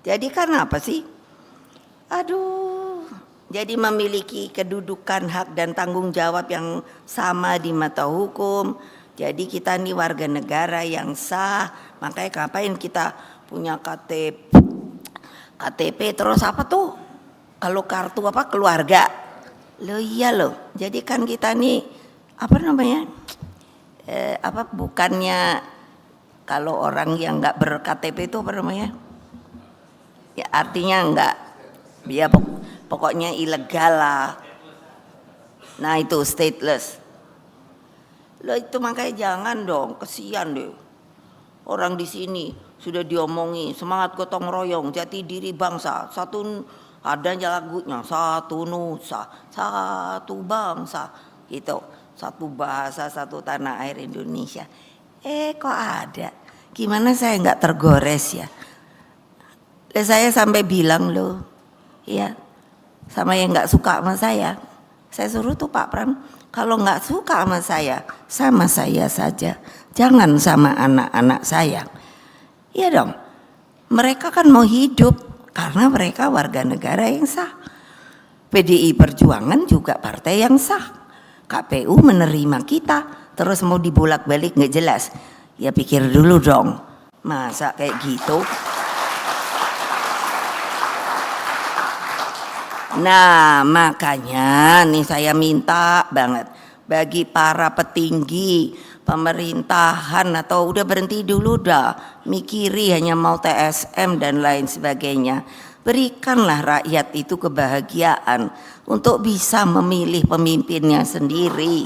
Jadi kan apa sih? Aduh. Jadi memiliki kedudukan hak dan tanggung jawab yang sama di mata hukum. Jadi kita nih warga negara yang sah. Makanya ngapain kita punya KTP terus apa tuh? Kalau kartu apa keluarga? Loh iya loh, jadi kan kita nih apa namanya, bukannya kalau orang yang nggak ber-KTP itu apa namanya, ya artinya nggak, ya pokoknya ilegal lah. Nah itu stateless. Lo itu makanya jangan dong, kesian deh. Orang di sini sudah diomongi semangat gotong royong, jati diri bangsa, satu ada lagunya, satu nusa, satu bangsa, gitu, satu bahasa, satu tanah air Indonesia. Kok ada? Gimana saya nggak tergores ya? Saya sampai bilang loh, ya, sama yang nggak suka sama saya suruh tuh Pak Pram, kalau nggak suka sama saya saja, jangan sama anak-anak saya. Iya dong, mereka kan mau hidup karena mereka warga negara yang sah. PDI Perjuangan juga partai yang sah. KPU menerima kita, terus mau dibolak-balik nggak jelas. Ya pikir dulu dong, masa kayak gitu. Nah makanya nih saya minta banget bagi para petinggi pemerintahan, atau udah berhenti dulu dah mikiri hanya mau TSM dan lain sebagainya. Berikanlah rakyat itu kebahagiaan untuk bisa memilih pemimpinnya sendiri.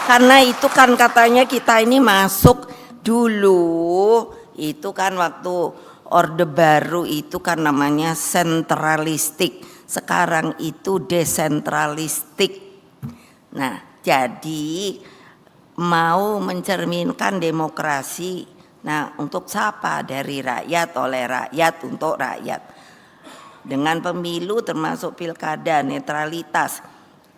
Karena itu kan katanya kita ini masuk dulu, itu kan waktu Orde Baru itu kan namanya sentralistik, sekarang itu desentralistik. Nah jadi mau mencerminkan demokrasi, nah untuk siapa? Dari rakyat, oleh rakyat, untuk rakyat. Dengan pemilu termasuk pilkada, netralitas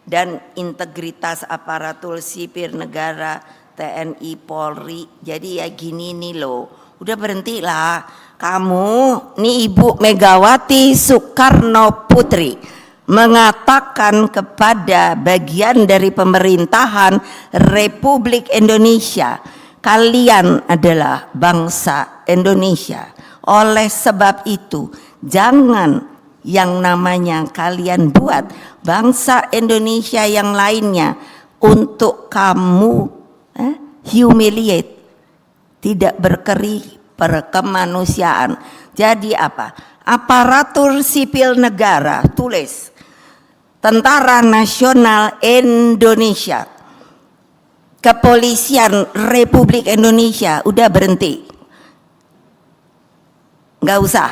dan integritas aparatur sipil negara, TNI, Polri. Jadi ya gini nih loh, udah berhentilah kamu nih. Ibu Megawati Soekarno Putri mengatakan kepada bagian dari pemerintahan Republik Indonesia, kalian adalah bangsa Indonesia. Oleh sebab itu jangan yang namanya kalian buat bangsa Indonesia yang lainnya untuk kamu humiliate, tidak berkemanusiaan. Jadi apa? Aparatur sipil negara, tulis Tentara Nasional Indonesia, Kepolisian Republik Indonesia, udah berhenti, nggak usah,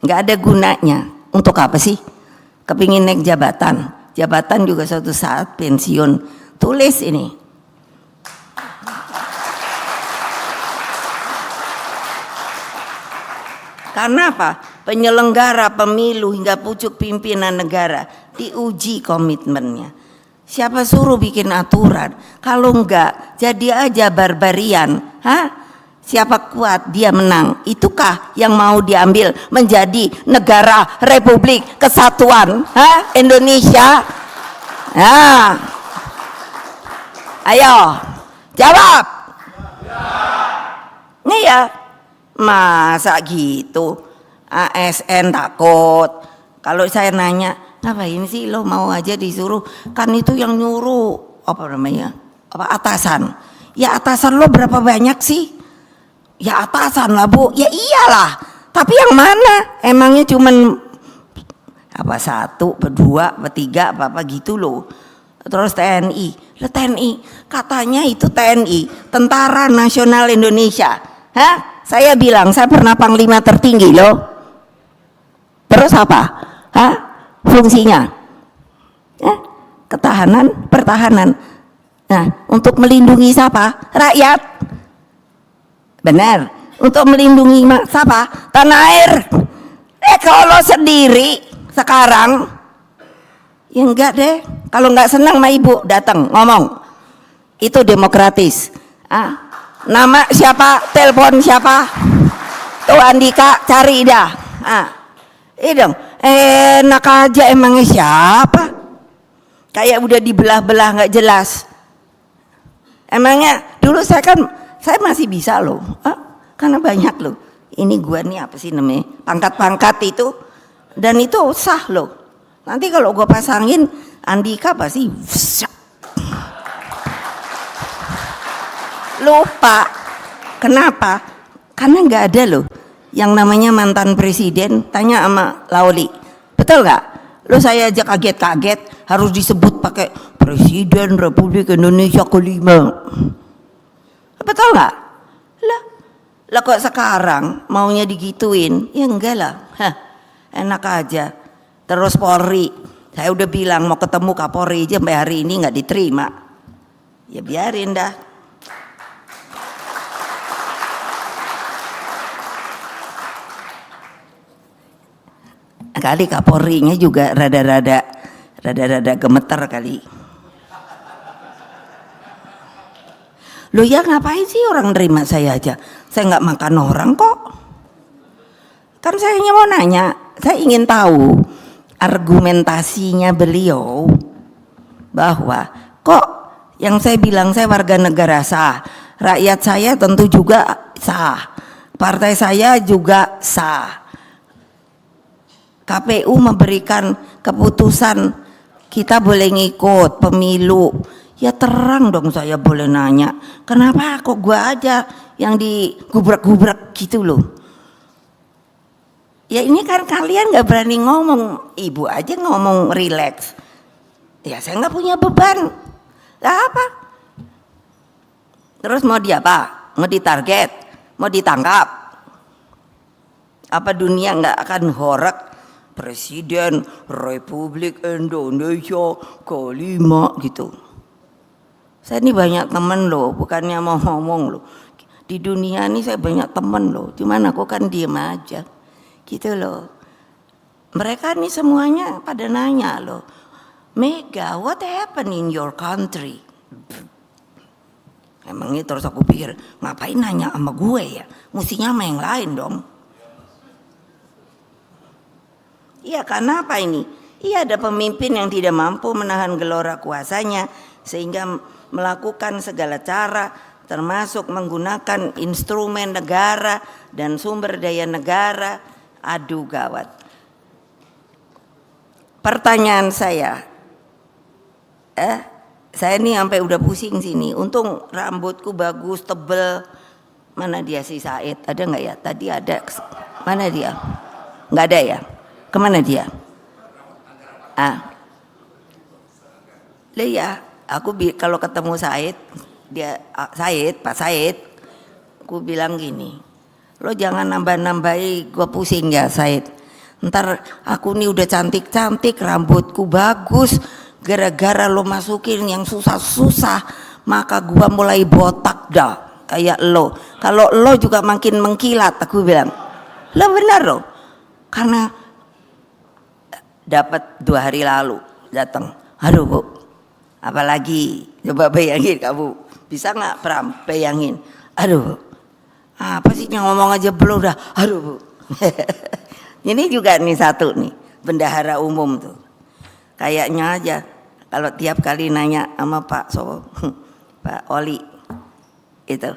nggak ada gunanya. Untuk apa sih? Kepingin naik jabatan, jabatan juga suatu saat pensiun. Tulis ini. Karena apa? Penyelenggara pemilu hingga pucuk pimpinan negara diuji komitmennya. Siapa suruh bikin aturan? Kalau enggak, jadi aja barbarian. Siapa kuat dia menang. Itukah yang mau diambil menjadi negara Republik Kesatuan Indonesia? Ayo jawab. Nih ya, masa gitu? ASN takut. Kalau saya nanya, ngapain sih lo mau aja disuruh? Kan itu yang nyuruh apa namanya? Atasan. Ya atasan lo berapa banyak sih? Ya atasan lah Bu. Ya iyalah. Tapi yang mana? Emangnya cuman apa satu, dua, tiga, apa gitu loh. Terus TNI. Lah TNI, katanya itu TNI, Tentara Nasional Indonesia. Saya bilang saya pernah panglima tertinggi loh. Terus apa? Fungsinya? Ketahanan, pertahanan. Nah, untuk melindungi siapa? Rakyat. Benar. Untuk melindungi siapa? Tanah air. Kalau sendiri sekarang, ya enggak deh. Kalau enggak senang sama ibu datang ngomong. Itu demokratis. Nama siapa? Telepon siapa? Tuh Andika, cari dah. Dong, enak aja emangnya siapa? Kayak udah dibelah-belah nggak jelas. Emangnya dulu saya masih bisa loh, karena banyak loh. Ini gua nih apa sih namanya? Pangkat-pangkat itu, dan itu sah loh. Nanti kalau gua pasangin Andika pasti lupa. Kenapa? Karena nggak ada loh yang namanya mantan presiden, tanya sama Lauli, betul nggak? Lo saya aja kaget-kaget harus disebut pakai Presiden Republik Indonesia kelima. Betul nggak? Lah kok sekarang maunya digituin? Ya enggak lah. Hah, enak aja. Terus Polri, saya udah bilang mau ketemu Kapolri aja sampai hari ini nggak diterima. Ya biarin dah. Kali Kapolrinya juga rada-rada gemeter kali. Loh ya ngapain sih orang nerima saya aja? Saya nggak makan orang kok. Kan saya hanya mau nanya, saya ingin tahu argumentasinya beliau bahwa kok yang saya bilang saya warga negara sah, rakyat saya tentu juga sah, partai saya juga sah. KPU memberikan keputusan kita boleh ngikut pemilu, ya terang dong saya boleh nanya, kenapa kok gua aja yang digubrak-gubrak gitu loh. Ya ini kan kalian gak berani ngomong, ibu aja ngomong relax, ya saya gak punya beban, lah apa? Terus mau diapa? Mau ditarget? Mau ditangkap? Apa dunia gak akan horeg? Presiden Republik Indonesia kelima gitu. Saya ini banyak temen loh, bukannya mau ngomong loh. Di dunia ini saya banyak temen loh, cuman aku kan diem aja gitu loh. Mereka nih semuanya pada nanya loh, Mega, what happened in your country? Emangnya terus aku pikir, ngapain nanya sama gue ya? Mestinya sama yang lain dong. Iya, karena apa ini? Iya, ada pemimpin yang tidak mampu menahan gelora kuasanya sehingga melakukan segala cara termasuk menggunakan instrumen negara dan sumber daya negara. Aduh gawat. Pertanyaan saya ini sampai udah pusing sini. Untung rambutku bagus, tebel. Mana dia si Said? Ada nggak ya? Tadi ada. Mana dia? Nggak ada ya? Kemana dia? Ya, aku kalau ketemu Said, Pak Said, aku bilang gini, lo jangan nambah-nambahi, gue pusing ya Said. Ntar aku nih udah cantik-cantik, rambutku bagus, gara-gara lo masukin yang susah-susah, maka gue mulai botak dah, kayak lo. Kalau lo juga makin mengkilat, aku bilang, lo benar lo, karena dapat 2 hari lalu datang, aduh Bu, apalagi coba bayangin kamu, bisa nggak Pram bayangin, aduh apa sih yang ngomong aja belum dah, aduh Bu. Ini juga nih satu nih bendahara umum tuh, kayaknya aja kalau tiap kali nanya sama Pak Pak Oli itu,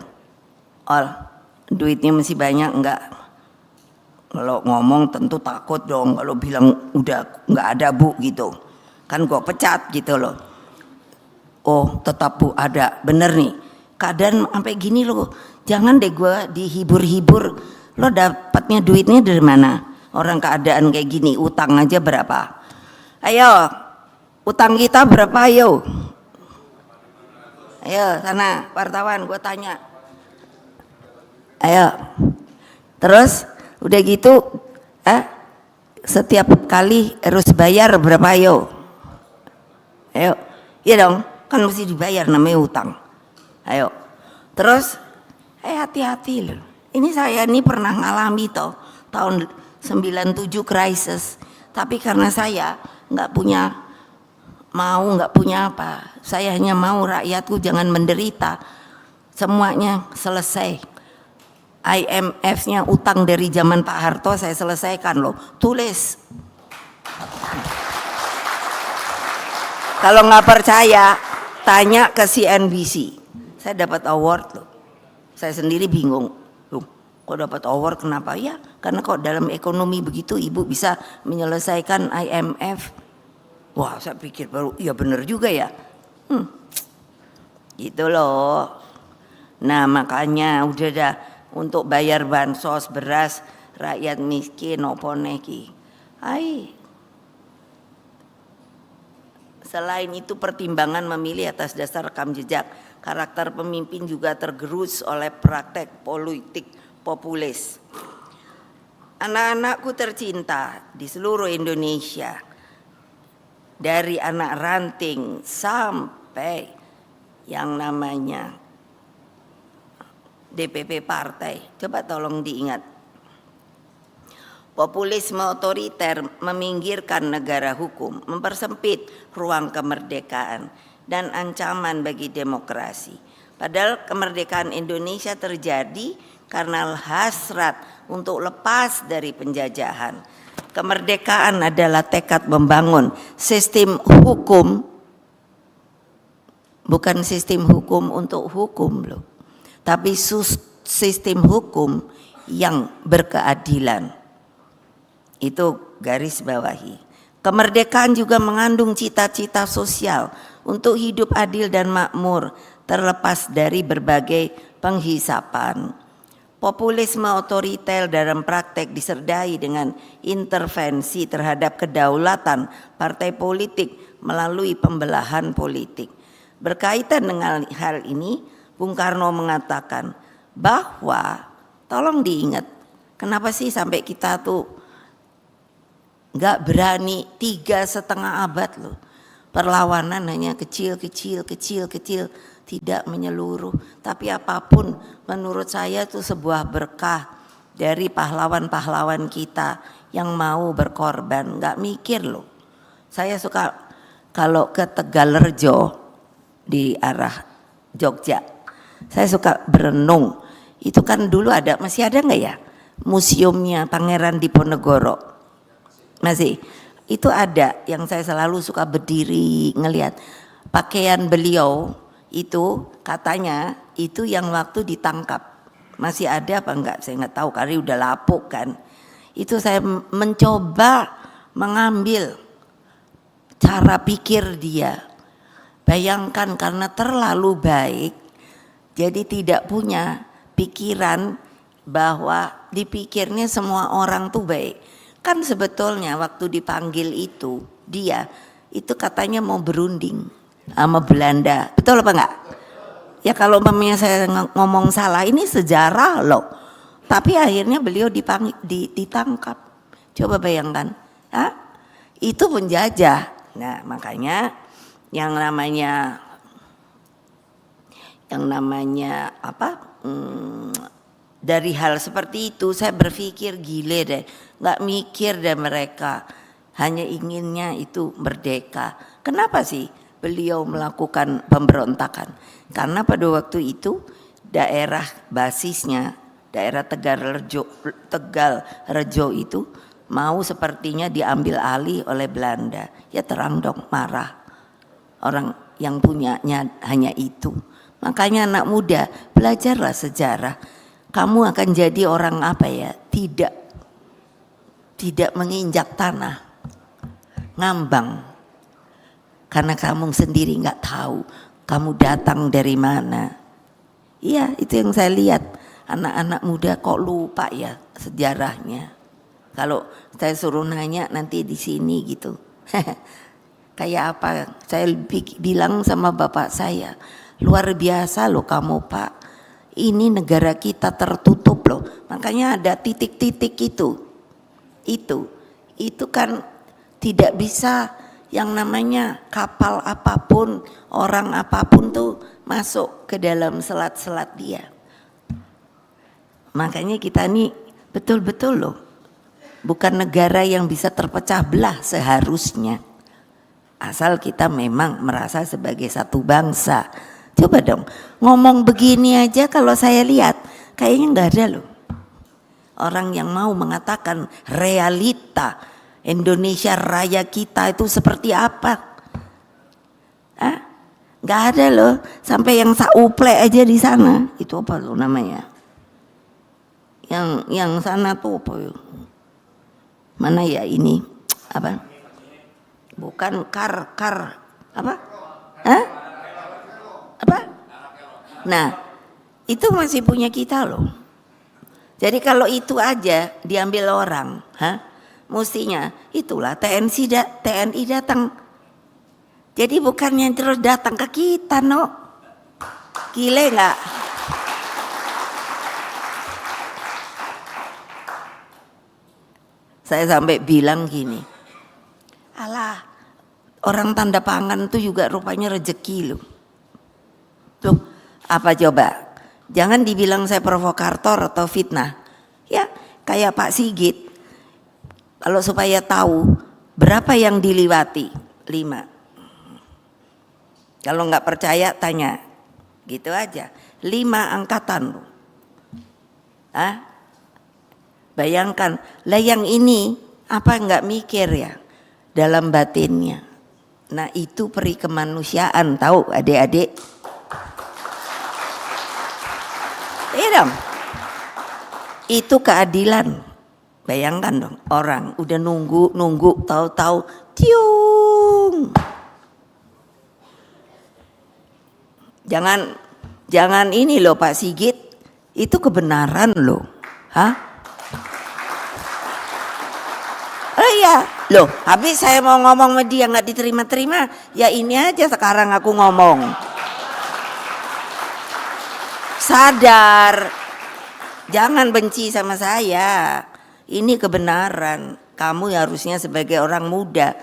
duitnya masih banyak enggak? Kalau ngomong tentu takut dong kalau bilang udah nggak ada Bu gitu, kan gua pecat gitu loh. Oh tetap Bu ada, bener nih keadaan sampai gini loh, jangan deh gua dihibur-hibur. Lo dapatnya duitnya dari mana? Orang keadaan kayak gini, utang aja berapa? Ayo, utang kita berapa ayo? Ayo sana wartawan, gua tanya. Ayo, terus udah gitu, setiap kali harus bayar berapa ayo? Ayo, iya dong, kan mesti dibayar namanya utang. Ayo, terus, hati-hati loh. Ini saya nih pernah ngalami toh tahun 97 krisis, tapi karena saya nggak punya apa, saya hanya mau rakyatku jangan menderita, semuanya selesai. IMF-nya utang dari zaman Pak Harto saya selesaikan loh, tulis. Kalau nggak percaya tanya ke CNBC, saya dapat award loh, saya sendiri bingung loh, kok dapat award kenapa? Ya karena kok dalam ekonomi begitu ibu bisa menyelesaikan IMF. Wah saya pikir baru, iya bener juga ya, gitu loh. Nah makanya udah dah, untuk bayar bansos beras rakyat miskin opo neki. Hai. Selain itu pertimbangan memilih atas dasar rekam jejak, karakter pemimpin juga tergerus oleh praktek politik populis. Anak-anakku tercinta di seluruh Indonesia, dari anak ranting sampai yang namanya DPP partai, coba tolong diingat. Populisme otoriter meminggirkan negara hukum, mempersempit ruang kemerdekaan dan ancaman bagi demokrasi. Padahal kemerdekaan Indonesia terjadi karena hasrat untuk lepas dari penjajahan. Kemerdekaan adalah tekad membangun sistem hukum, bukan sistem hukum untuk hukum loh, tapi sistem hukum yang berkeadilan. Itu garis bawahi. Kemerdekaan juga mengandung cita-cita sosial untuk hidup adil dan makmur, terlepas dari berbagai penghisapan. Populisme otoriter dalam praktek disertai dengan intervensi terhadap kedaulatan partai politik melalui pembelahan politik. Berkaitan dengan hal ini, Bung Karno mengatakan bahwa tolong diingat, kenapa sih sampai kita tuh nggak berani 3,5 abad loh. Perlawanan hanya kecil, tidak menyeluruh. Tapi apapun menurut saya itu sebuah berkah dari pahlawan-pahlawan kita yang mau berkorban, nggak mikir loh. Saya suka kalau ke Tegalrejo di arah Jogja, saya suka berenung. Itu kan dulu masih ada nggak ya museumnya Pangeran Diponegoro? Masih, itu ada yang saya selalu suka berdiri ngelihat pakaian beliau itu, katanya itu yang waktu ditangkap. Masih ada apa enggak saya nggak tahu, karena udah lapuk kan. Itu saya mencoba mengambil cara pikir dia. Bayangkan, karena terlalu baik jadi tidak punya pikiran bahwa dipikirnya semua orang tuh baik. Kan sebetulnya waktu dipanggil itu, dia itu katanya mau berunding sama Belanda. Betul apa enggak? Ya kalau umpamanya saya ngomong salah, ini sejarah loh. Tapi akhirnya beliau ditangkap. Coba bayangkan. Hah? Itu penjajah. Nah makanya yang namanya apa? Dari hal seperti itu saya berpikir gile deh, nggak mikir deh mereka, hanya inginnya itu merdeka. Kenapa sih beliau melakukan pemberontakan? Karena pada waktu itu daerah basisnya, daerah Tegalrejo itu mau sepertinya diambil alih oleh Belanda. Ya terang dong marah, orang yang punyanya hanya itu. Makanya anak muda, belajarlah sejarah. Kamu akan jadi orang apa ya? Tidak menginjak tanah, ngambang. Karena kamu sendiri nggak tahu kamu datang dari mana. Iya, itu yang saya lihat. Anak-anak muda kok lupa ya sejarahnya. Kalau saya suruh nanya nanti di sini gitu. Kayak apa? Saya bilang sama bapak saya, luar biasa loh kamu Pak. Ini negara kita tertutup loh. Makanya ada titik-titik itu. Itu kan tidak bisa yang namanya kapal apapun, orang apapun tuh masuk ke dalam selat-selat dia. Makanya kita ini betul-betul loh, bukan negara yang bisa terpecah belah seharusnya. Asal kita memang merasa sebagai satu bangsa. Coba dong, ngomong begini aja kalau saya lihat kayaknya nggak ada loh orang yang mau mengatakan realita Indonesia Raya kita itu seperti apa. Nggak ada loh, sampai yang sauple aja di sana. Itu apa tuh namanya? Yang sana tuh apa? Mana ya ini? Apa? Bukan kar apa? Apa? Nah, itu masih punya kita loh. Jadi kalau itu aja diambil orang, mestinya itulah TNI datang. Jadi bukannya terus datang ke kita, no. Gile nggak? Saya sampai bilang gini, alah, orang tanda pangan tuh juga rupanya rezeki loh. Tuh, apa coba? Jangan dibilang saya provokator atau fitnah. Ya, kayak Pak Sigit. Kalau supaya tahu berapa yang diliwati, 5. Kalau nggak percaya tanya, gitu aja. 5 angkatan loh. Bayangkan, lah yang ini apa nggak mikir ya dalam batinnya. Nah itu peri kemanusiaan, tahu adik-adik? Iya dong. Itu keadilan. Bayangkan dong, orang udah nunggu, tahu-tahu tiung. Jangan ini loh Pak Sigit, itu kebenaran loh. Oh iya, loh habis saya mau ngomong sama dia nggak diterima-terima, ya ini aja sekarang aku ngomong. Sadar, jangan benci sama saya, ini kebenaran. Kamu harusnya sebagai orang muda,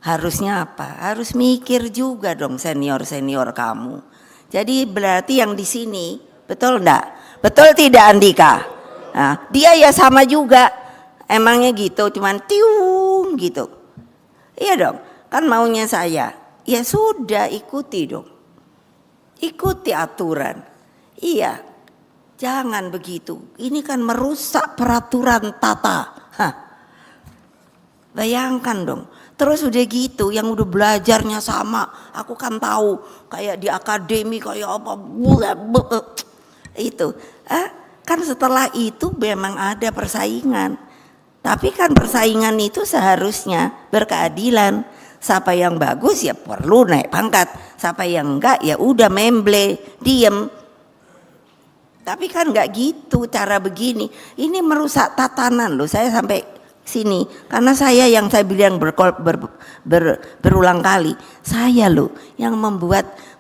harusnya apa? Harus mikir juga dong senior-senior kamu. Jadi berarti yang di sini, betul enggak? Betul tidak Andika? Nah, dia ya sama juga. Emangnya gitu, cuman tiung gitu. Iya dong, kan maunya saya. Ya sudah, ikuti dong. Ikuti aturan. Iya, jangan begitu. Ini kan merusak peraturan tata. Bayangkan dong. Terus udah gitu, yang udah belajarnya sama. Aku kan tahu, kayak di akademi, kayak apa. Itu. Kan setelah itu memang ada persaingan. Tapi kan persaingan itu seharusnya berkeadilan. Siapa yang bagus ya perlu naik pangkat. Siapa yang enggak ya udah memble, diem. Tapi kan enggak gitu cara begini. Ini merusak tatanan loh. Saya sampai sini karena saya yang saya bilang berulang kali. Saya loh yang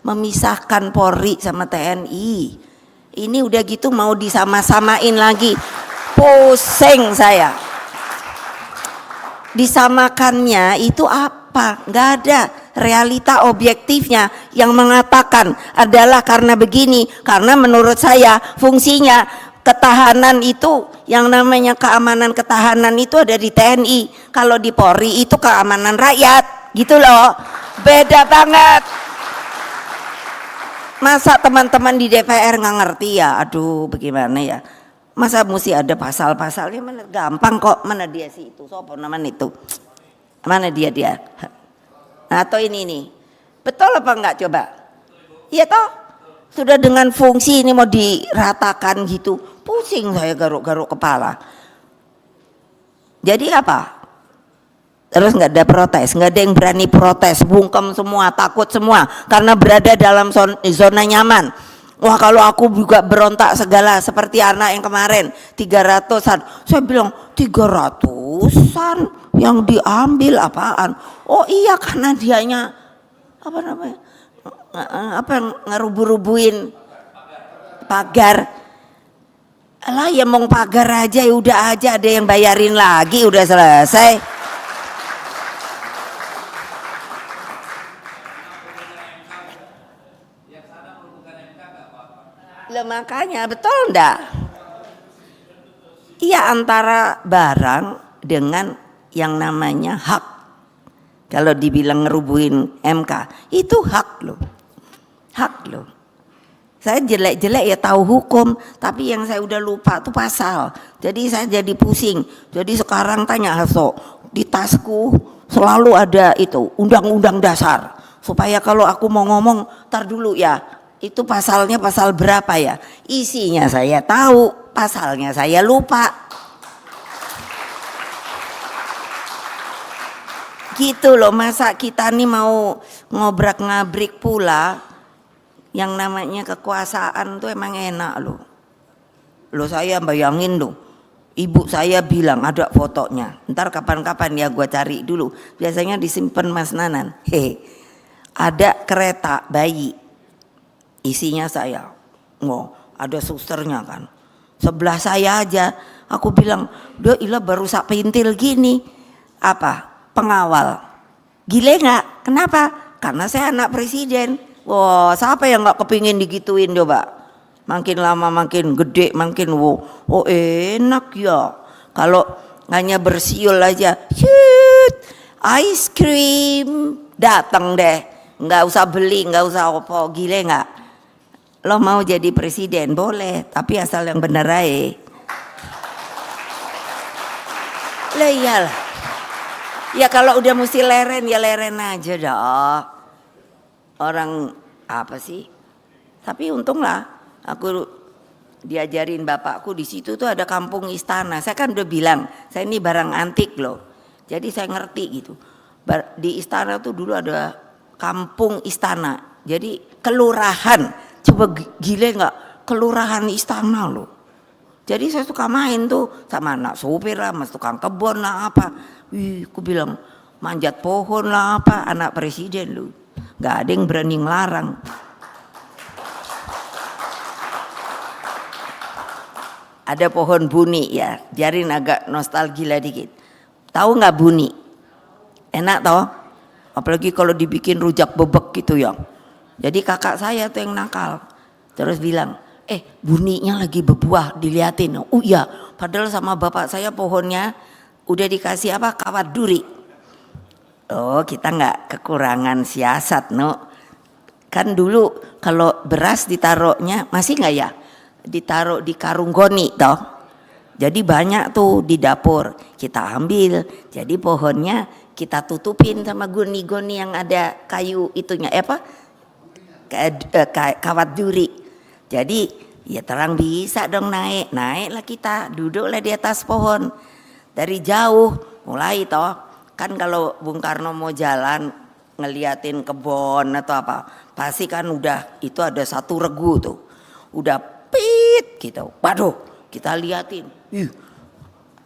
memisahkan Polri sama TNI. Ini udah gitu mau disama-samain lagi. Pusing saya. Disamakannya itu apa? Nggak ada realita objektifnya yang mengatakan adalah karena begini, karena menurut saya fungsinya ketahanan itu, yang namanya keamanan ketahanan itu ada di TNI. Kalau di Polri itu keamanan rakyat, gitu loh. Beda banget. Masa teman-teman di DPR nggak ngerti ya? Aduh, bagaimana ya? Masa mesti ada pasal-pasalnya? Mana gampang kok. Mana dia sih itu? Sopo namanya itu? Mana dia? Atau ini nih. Betul apa enggak coba? Iya toh? Sudah dengan fungsi ini mau diratakan gitu. Pusing saya garuk-garuk kepala. Jadi apa? Terus nggak ada protes, nggak ada yang berani protes, bungkem semua, takut semua karena berada dalam zona nyaman. Wah kalau aku juga berontak segala seperti anak yang kemarin 300-an. Saya bilang 300-an yang diambil apaan? Oh iya karena dianya apa namanya? Apa ngerubu-rubuin pagar. Alah ya mau pagar aja ya udah aja ada yang bayarin lagi udah selesai. Lah makanya betul enggak? Iya antara barang dengan yang namanya hak. Kalau dibilang ngerubuhin MK itu hak loh. Hak loh. Saya jelek-jelek ya tahu hukum, tapi yang saya udah lupa tuh pasal. Jadi saya jadi pusing. Jadi sekarang tanya Hasso, di tasku selalu ada itu undang-undang dasar. Supaya kalau aku mau ngomong, tar dulu ya. Itu pasalnya pasal berapa ya? Isinya saya tahu, pasalnya saya lupa. Gitu loh, masa kita nih mau ngobrak-ngabrik pula. Yang namanya kekuasaan tuh emang enak loh. Loh saya bayangin loh, ibu saya bilang ada fotonya. Ntar kapan-kapan ya gua cari dulu. Biasanya disimpan Mas Nanan. Ada kereta bayi, isinya saya. Oh, ada susternya kan. Sebelah saya aja. Aku bilang, "Duh, ilah baru sak pintil gini." Apa? Pengawal. Gile nggak? Kenapa? Karena saya anak presiden. Wah, siapa yang nggak kepingin digituin coba? Makin lama makin gede, makin oh enak ya. Kalau hanya bersiul aja, shoot, ice cream, datang deh. Nggak usah beli, nggak usah opo, gile nggak? Lo mau jadi presiden boleh, tapi asal yang bener aja. Lah iyalah. Ya kalau udah mesti leren ya leren aja dah. Orang apa sih? Tapi untunglah aku diajarin bapakku di situ tuh ada kampung istana. Saya kan udah bilang, saya ini barang antik loh. Jadi saya ngerti gitu. Di istana tuh dulu ada kampung istana. Jadi kelurahan. Coba gile nggak? Kelurahan istana loh. Jadi saya suka main tuh sama anak sopir lah, mas tukang kebun lah apa. Wih, aku bilang manjat pohon lah apa, anak presiden loh. Nggak ada yang berani ngelarang. Ada pohon buni ya, jarin agak nostalgia dikit. Tahu nggak buni? Enak toh? Apalagi kalau dibikin rujak bebek gitu ya. Jadi kakak saya tuh yang nakal. Terus bilang, buninya lagi berbuah, diliatin. Oh iya, padahal sama bapak saya pohonnya udah dikasih apa? Kawat duri. Oh, kita nggak kekurangan siasat, no. Kan dulu kalau beras ditaruhnya masih nggak ya? Ditaruh di karung goni toh. Jadi banyak tuh di dapur. Kita ambil. Jadi pohonnya kita tutupin sama goni-goni yang ada kayu itunya, kawat duri. Jadi ya terang bisa dong naiklah kita, duduklah di atas pohon. Dari jauh mulai toh, kan kalau Bung Karno mau jalan ngeliatin kebon atau apa, pasti kan udah itu ada satu regu tuh, udah pit gitu. Waduh, kita liatin,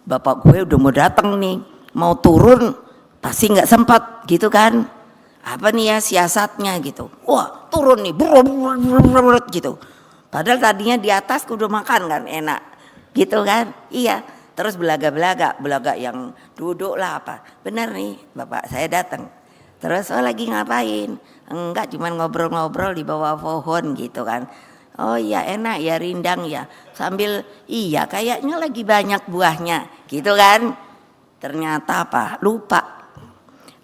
bapak gue udah mau datang nih, mau turun pasti nggak sempat gitu kan. Apa nih ya siasatnya gitu. Wah turun nih, gitu. Padahal tadinya di atas udah makan kan enak gitu kan. Iya. Terus belaga yang duduk lah apa. Benar nih bapak saya datang. Terus lagi ngapain? Enggak, cuman ngobrol-ngobrol di bawah pohon gitu kan. Oh iya enak ya, rindang ya. Sambil iya kayaknya lagi banyak buahnya gitu kan. Ternyata apa? Lupa.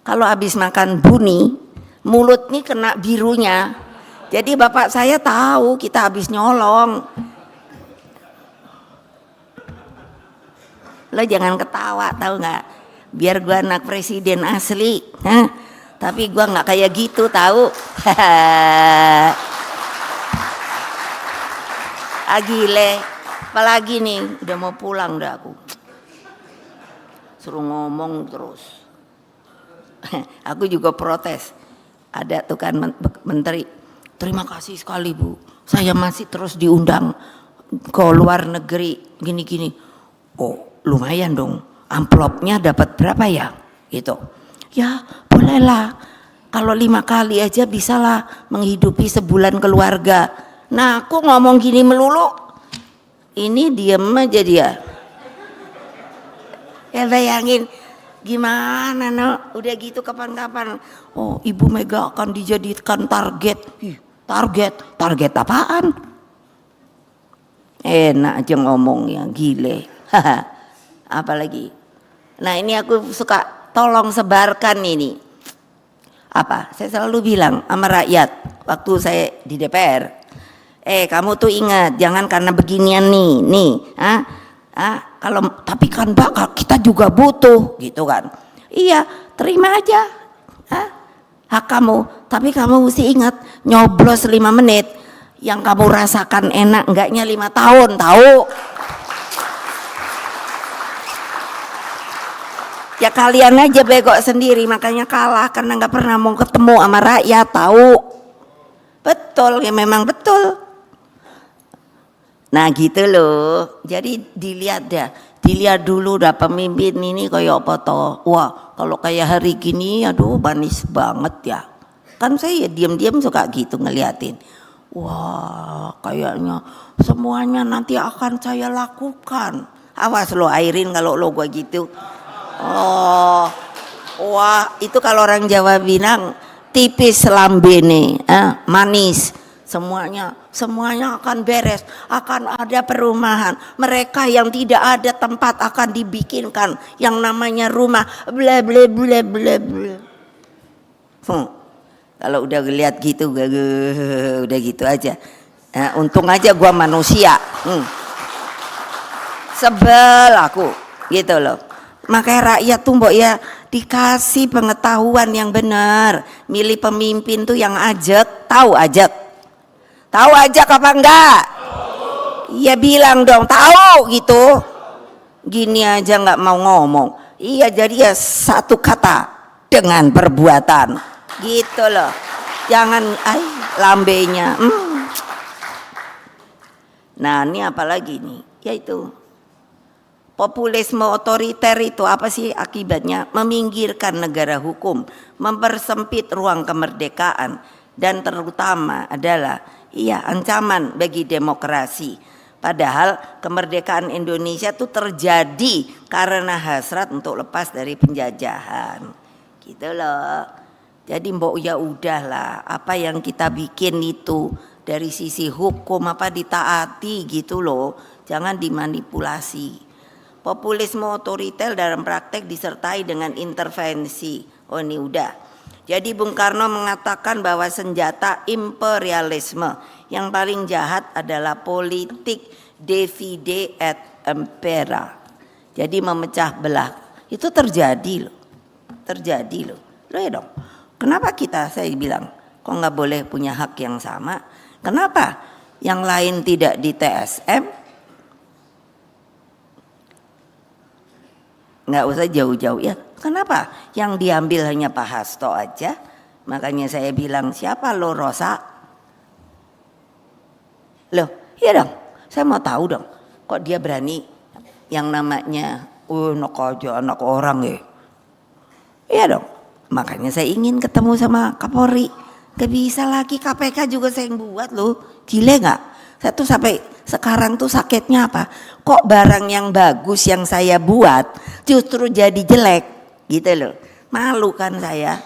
Kalau habis makan buni, mulut nih kena birunya. Jadi bapak saya tahu kita habis nyolong. Lo jangan ketawa, tahu nggak? Biar gua anak presiden asli, tapi gua nggak kayak gitu, tahu? Gile, apalagi nih, udah mau pulang dah aku. Suruh ngomong terus. Aku juga protes. Ada tuh kan menteri, terima kasih sekali Bu, saya masih terus diundang ke luar negeri gini-gini. Oh lumayan dong, amplopnya dapat berapa ya gitu. Ya bolehlah, kalau 5 kali aja bisalah menghidupi sebulan keluarga. Nah aku ngomong gini melulu, ini diem aja dia. Ya bayangin gimana no, udah gitu kapan-kapan, oh Ibu Mega akan dijadikan target. Target apaan? Enak aja ngomongnya, gile. Apalagi. Nah ini aku suka tolong sebarkan ini. Apa? Saya selalu bilang sama rakyat waktu saya di DPR. Kamu tuh ingat, jangan karena beginian nih. Kalau tapi kan Mbak kita juga butuh gitu kan. Iya, terima aja. Hak kamu, tapi kamu mesti ingat nyoblos 5 menit yang kamu rasakan enak enggaknya 5 tahun, tahu? Ya kalian aja begok sendiri, makanya kalah karena nggak pernah mau ketemu sama rakyat, tahu? Betul ya, memang betul. Nah gitu loh. Jadi dilihat dulu dah pemimpin ini kayak apa toh. Wah kalau kayak hari gini aduh manis banget ya. Kan saya diam-diam suka gitu ngeliatin. Wah kayaknya semuanya nanti akan saya lakukan. Awas lo Airin kalau lo gua gitu. Oh, wah itu kalau orang Jawa bilang tipis lambene, manis. Semuanya akan beres, akan ada perumahan. Mereka yang tidak ada tempat akan dibikinkan yang namanya rumah. Bla bla bla bla bla. Kalau udah lihat gitu, udah gitu aja. Untung aja gua manusia. Sebel aku, gitu loh. Makanya rakyat tuh mbok ya dikasih pengetahuan yang benar. Milih pemimpin tuh yang ajak, tahu ajak. Tahu ajak apa enggak? Iya bilang dong, tahu gitu. Gini aja nggak mau ngomong. Iya jadi ya satu kata dengan perbuatan. Gitu loh. Jangan lambenya. Nah, ini apalagi nih? Yaitu populisme otoriter itu apa sih akibatnya? Meminggirkan negara hukum, mempersempit ruang kemerdekaan, dan terutama adalah ancaman bagi demokrasi. Padahal kemerdekaan Indonesia itu terjadi karena hasrat untuk lepas dari penjajahan. Gitu loh. Jadi mbok ya udahlah, apa yang kita bikin itu dari sisi hukum apa ditaati gitu loh. Jangan dimanipulasi. Populisme otoriter dalam praktek disertai dengan intervensi. Oh ini udah. Jadi Bung Karno mengatakan bahwa senjata imperialisme yang paling jahat adalah politik divide et impera. Jadi memecah belah. Itu terjadi loh. Loh ya dong. Kenapa saya bilang kok nggak boleh punya hak yang sama? Kenapa yang lain tidak di TSM? Nggak usah jauh-jauh ya. Kenapa yang diambil hanya Pak Hasto aja? Makanya saya bilang siapa lo Rosa? Loh, iya dong. Saya mau tahu dong. Kok dia berani yang namanya anak aja anak orang ya? Iya dong. Makanya saya ingin ketemu sama Kapolri. Gak bisa lagi KPK juga saya yang buat loh. Gile nggak? Saya tuh sampai sekarang tuh sakitnya apa? Kok barang yang bagus yang saya buat justru jadi jelek gitu loh. Malu kan saya.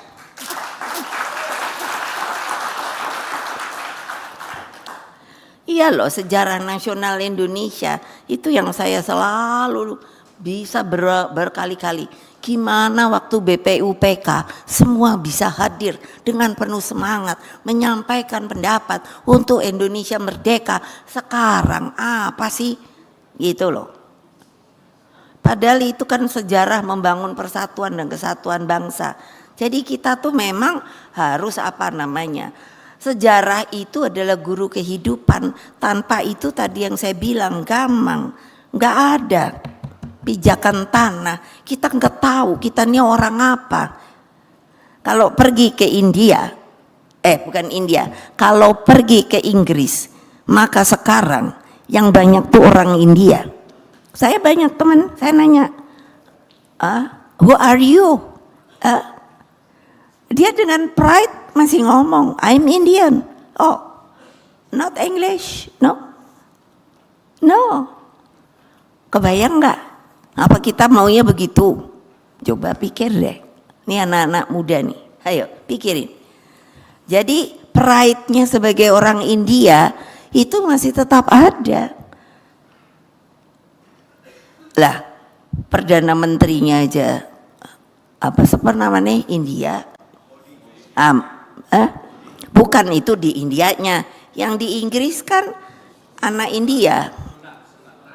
Iya loh, sejarah nasional Indonesia itu yang saya selalu bisa berkali-kali. Gimana waktu BPUPK semua bisa hadir dengan penuh semangat menyampaikan pendapat untuk Indonesia merdeka. Sekarang apa sih gitu loh. Padahal itu kan sejarah membangun persatuan dan kesatuan bangsa. Jadi kita tuh memang harus apa namanya, sejarah itu adalah guru kehidupan. Tanpa itu tadi yang saya bilang gampang, nggak ada pijakan tanah, kita nggak tahu kita ini orang apa. Kalau pergi ke India, bukan India, kalau pergi ke Inggris, maka sekarang yang banyak tuh orang India. Saya banyak teman, saya nanya, who are you? Dia dengan pride masih ngomong, I'm Indian. Oh, not English, no. Kebayang nggak? Apa kita maunya begitu? Coba pikir deh. Ini anak-anak muda nih. Ayo pikirin. Jadi pride-nya sebagai orang India itu masih tetap ada. Lah, Perdana Menterinya aja apa namanya India. Bukan itu di Indianya. Yang di Inggris kan anak India.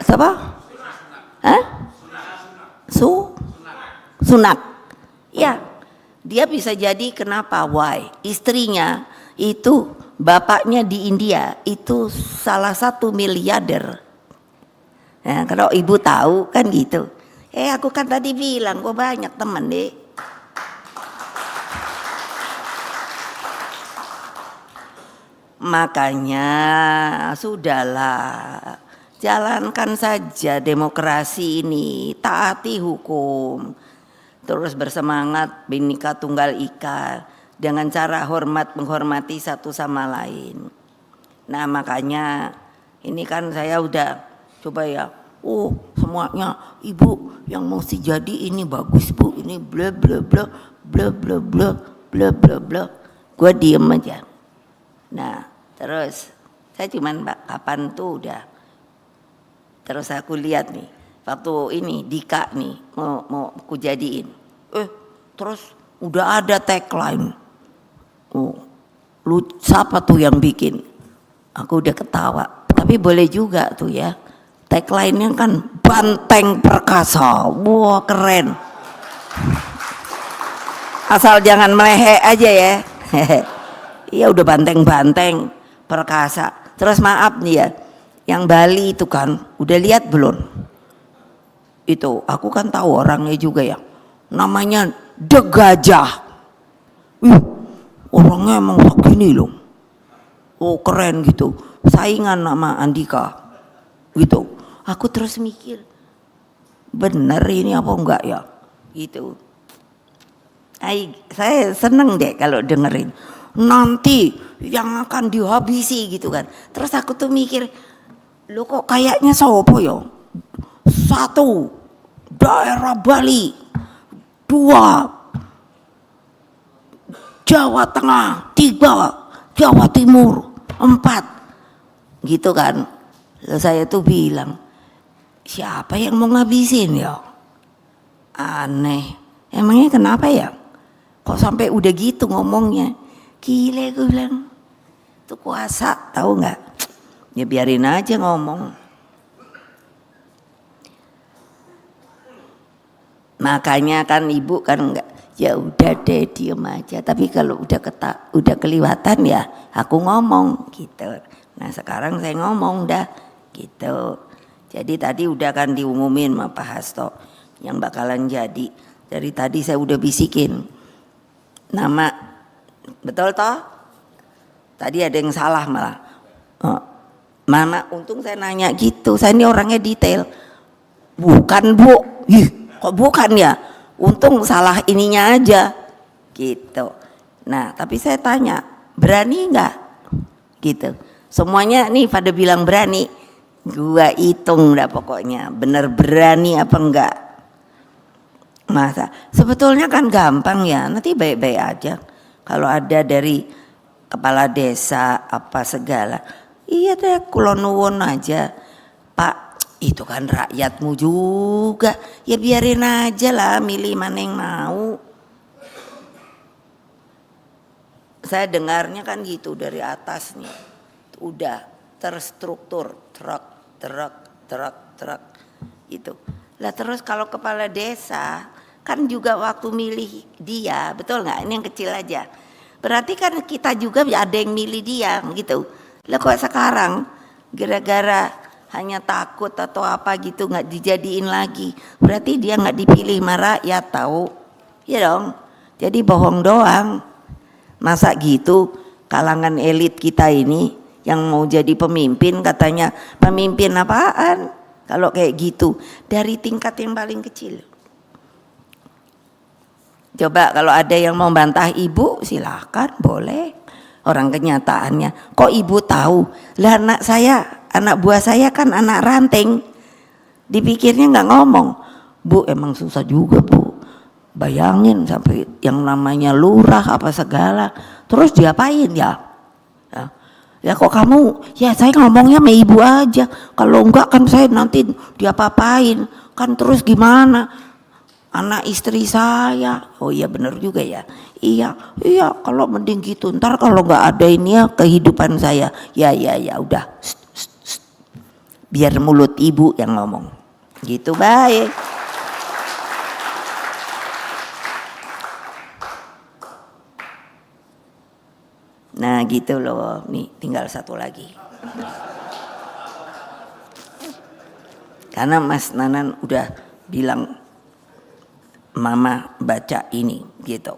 Siapa? Sunak. Ya, dia bisa jadi kenapa? Why? Istrinya itu bapaknya di India itu salah satu miliarder. Nah, kalau ibu tahu kan gitu. Aku kan tadi bilang gue banyak temen deh. Makanya sudahlah. jalankan saja demokrasi ini, taati hukum, terus bersemangat Bhinneka Tunggal Ika dengan cara menghormati satu sama lain. Nah makanya ini kan saya udah coba ya, semuanya ibu yang mesti jadi ini bagus bu, ini bla bla bla bla bla bla bla bla bla, gue diem aja. Nah terus saya cuman kapan tuh udah, terus aku lihat nih waktu ini Dika nih mau aku jadiin, terus udah ada tagline, lu siapa tuh yang bikin? Aku udah ketawa, tapi boleh juga tuh ya. Tagline-nya kan banteng perkasa, wah keren. Asal jangan melehe aja ya. Iya udah banteng-banteng perkasa. Terus maaf nih ya, yang Bali itu kan, udah lihat belum? Itu aku kan tahu orangnya juga ya. Namanya The Gajah. Orangnya emang begini loh. Oh keren gitu, saingan sama Andika gitu. Aku terus mikir, bener ini apa enggak ya gitu. Saya seneng deh kalau dengerin. Nanti yang akan dihabisi gitu kan. Terus aku tuh mikir, lu kok kayaknya sopo ya? 1 daerah Bali, 2 Jawa Tengah, 3 Jawa Timur, 4 gitu kan. Lalu saya tuh bilang, siapa yang mau ngabisin ya? Aneh, emangnya kenapa ya? Kok sampai udah gitu ngomongnya? Gile, gue bilang, itu kuasa, tahu nggak? Ya biarin aja ngomong. Makanya kan ibu kan enggak, ya udah deh diem aja. Tapi kalau udah kelewatan ya aku ngomong gitu. Nah sekarang saya ngomong dah gitu. Jadi tadi udah kan diumumin sama Pak Hasto yang bakalan jadi. Dari tadi saya udah bisikin nama, betul toh? Tadi ada yang salah malah. Mama, untung saya nanya gitu. Saya ini orangnya detail. Bukan bu, kok bukan ya? Untung salah ininya aja gitu. Nah tapi saya tanya, berani nggak gitu? Semuanya nih pada bilang berani. Gua hitung dah pokoknya bener berani apa enggak. Masa sebetulnya kan gampang ya, nanti baik-baik aja. Kalau ada dari kepala desa apa segala, iya deh kulonuwun aja Pak, itu kan rakyatmu juga, ya biarin aja lah milih mana yang mau. Saya dengarnya kan gitu dari atas nih, udah terstruktur truk itu. Lah terus kalau kepala desa kan juga waktu milih dia, betul nggak? Ini yang kecil aja. Berarti kan kita juga ada yang milih dia gitu. Lah kok sekarang gara-gara hanya takut atau apa gitu nggak dijadiin lagi, berarti dia nggak dipilih sama rakyat, tahu? Ya dong. Jadi bohong doang. Masa gitu kalangan elit kita ini yang mau jadi pemimpin katanya pemimpin apaan? Kalau kayak gitu dari tingkat yang paling kecil. Coba kalau ada yang mau bantah ibu silakan, boleh. Orang kenyataannya kok ibu tahu? Lah anak buah saya kan anak ranting. Dipikirnya nggak ngomong. Bu emang susah juga bu. Bayangin sampai yang namanya lurah apa segala. Terus diapain ya? Ya kok kamu, ya saya ngomongnya sama ibu aja. Kalau enggak kan saya nanti diapa-apain. Kan terus gimana? Anak istri saya. Oh iya benar juga ya. Iya kalau mending gitu. Ntar kalau enggak ada ini ya kehidupan saya. Ya udah. Biar mulut ibu yang ngomong. Gitu baik. Nah gitu loh, nih tinggal satu lagi. Karena Mas Nanan udah bilang Mama baca ini gitu.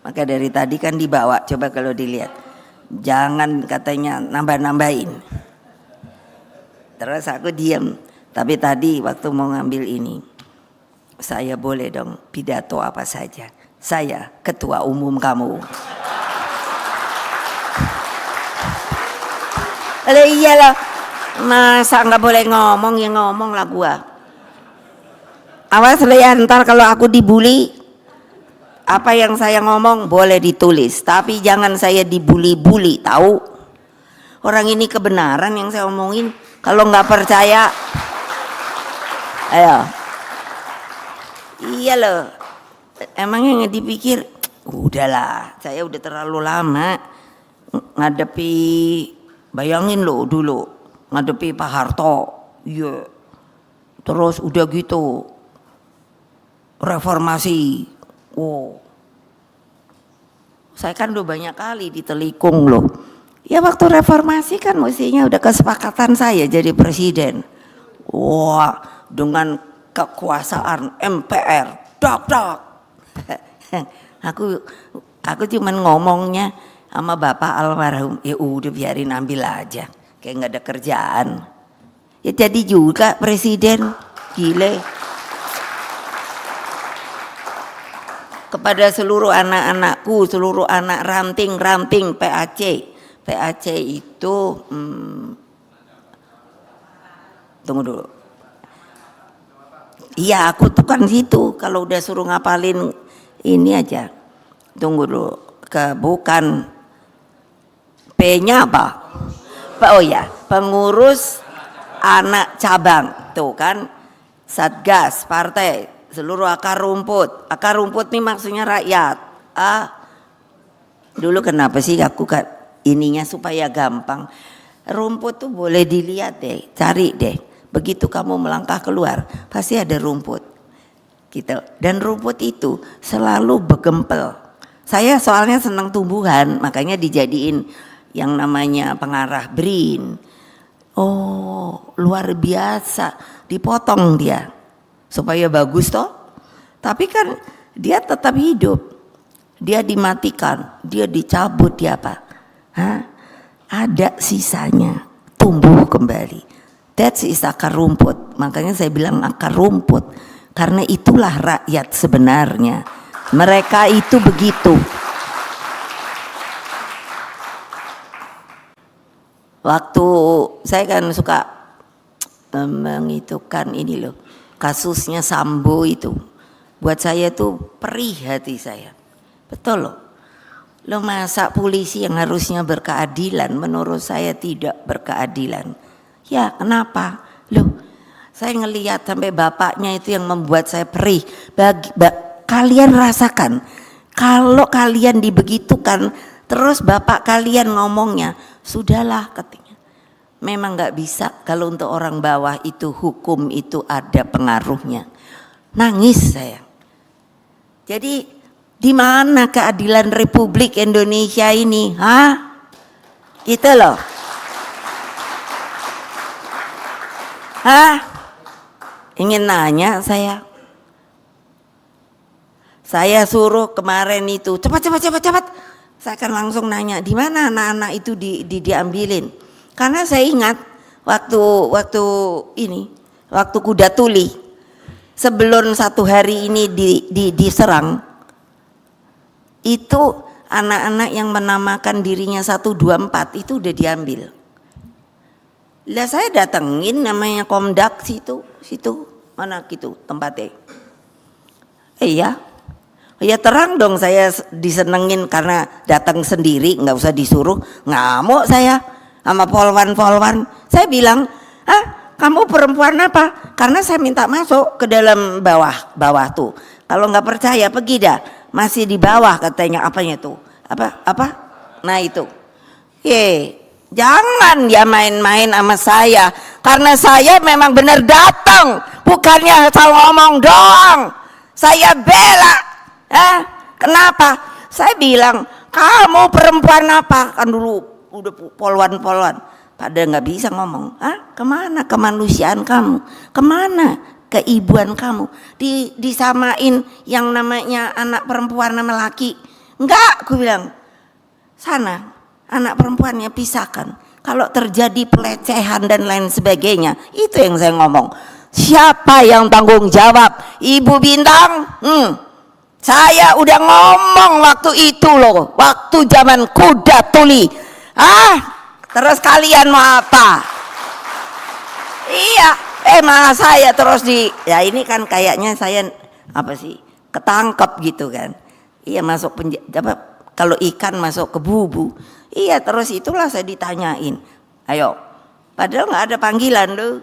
Maka dari tadi kan dibawa, coba kalau dilihat. Jangan katanya nambah-nambahin. Terus aku diam. Tapi tadi waktu mau ngambil ini, saya boleh dong pidato apa saja. Saya ketua umum kamu. Lah iyalah, masa nggak boleh ngomong, ya ngomong lah gua. Awas ya, ntar kalau aku dibully, apa yang saya ngomong boleh ditulis, tapi jangan saya dibully-bully, tahu? Orang ini kebenaran yang saya omongin. Kalau nggak percaya, ayo. Iya loh, emangnya dipikir, udahlah, saya udah terlalu lama ngadepi, bayangin loh dulu ngadepi Pak Harto, iya, terus udah gitu reformasi, wow, saya kan udah banyak kali ditelikung loh. Ya waktu reformasi kan mestinya udah kesepakatan saya jadi presiden. Wah, dengan kekuasaan MPR, dok. aku cuman ngomongnya sama bapak almarhum, ya udah biarin ambil aja, kayak nggak ada kerjaan. Ya jadi juga presiden, gile. Kepada seluruh anak-anakku, seluruh anak ranting PAC itu tunggu dulu. Iya, aku tuh kan situ kalau udah suruh ngapalin ini aja. Tunggu dulu, bukan P-nya apa? Oh ya, pengurus anak cabang tuh kan, Satgas partai, seluruh akar rumput. Akar rumput nih maksudnya rakyat. Dulu kenapa sih aku kan ininya supaya gampang. Rumput tuh boleh dilihat deh, cari deh. Begitu kamu melangkah keluar, pasti ada rumput. Gitu. Dan rumput itu selalu bergempel. Saya soalnya senang tumbuhan, makanya dijadiin yang namanya pengarah BRIN. Oh, luar biasa. Dipotong dia supaya bagus toh. Tapi kan dia tetap hidup. Dia dimatikan, dia dicabut, dia apa? Ada sisanya, tumbuh kembali. That is akar rumput. Makanya saya bilang akar rumput, karena itulah rakyat sebenarnya. Mereka itu begitu. Waktu saya kan suka mengitukan ini loh, kasusnya Sambo itu. Buat saya tuh perih hati saya. Betul loh. Lo masa polisi yang harusnya berkeadilan, menurut saya tidak berkeadilan. Ya kenapa? Loh, saya ngelihat sampai bapaknya itu yang membuat saya perih. Kalian rasakan, kalau kalian dibegitukan, terus bapak kalian ngomongnya, sudahlah katanya. Memang nggak bisa kalau untuk orang bawah itu hukum itu ada pengaruhnya. Nangis saya. Jadi di mana keadilan Republik Indonesia ini? Gitu loh. Ingin nanya saya. Saya suruh kemarin itu cepat. Saya akan langsung nanya di mana anak-anak itu diambilin. Karena saya ingat waktu Kuda Tuli sebelum 1 hari ini diserang, itu anak-anak yang menamakan dirinya 124 itu udah diambil. Lah saya datengin namanya Komdak situ mana gitu tempatnya. Iya. Ya terang dong saya disenengin karena datang sendiri, nggak usah disuruh. Ngamuk saya sama polwan. Saya bilang, kamu perempuan apa? Karena saya minta masuk ke dalam bawah tuh. Kalau nggak percaya pergi dah. Masih di bawah katanya apanya tuh? Apa? Nah itu. Jangan dia main-main sama saya, karena saya memang benar datang, bukannya asal ngomong doang. Saya bela. Kenapa? Saya bilang, kamu perempuan apa? Kan dulu udah polwan pada nggak bisa ngomong. Kemana kemanusiaan kamu? Kemana keibuan kamu? Disamain yang namanya anak perempuan sama laki. Enggak, aku bilang. Sana anak perempuannya pisahkan. Kalau terjadi pelecehan dan lain sebagainya, itu yang saya ngomong. Siapa yang tanggung jawab? Ibu Bintang? Saya udah ngomong waktu itu loh, waktu zaman kuda tuli. Terus kalian mau apa? Iya, malah saya terus ya ini kan kayaknya saya apa sih, ketangkep gitu kan. Iya, masuk penjara, kalau ikan masuk ke bubu. Iya, terus itulah saya ditanyain. Ayo, padahal nggak ada panggilan loh.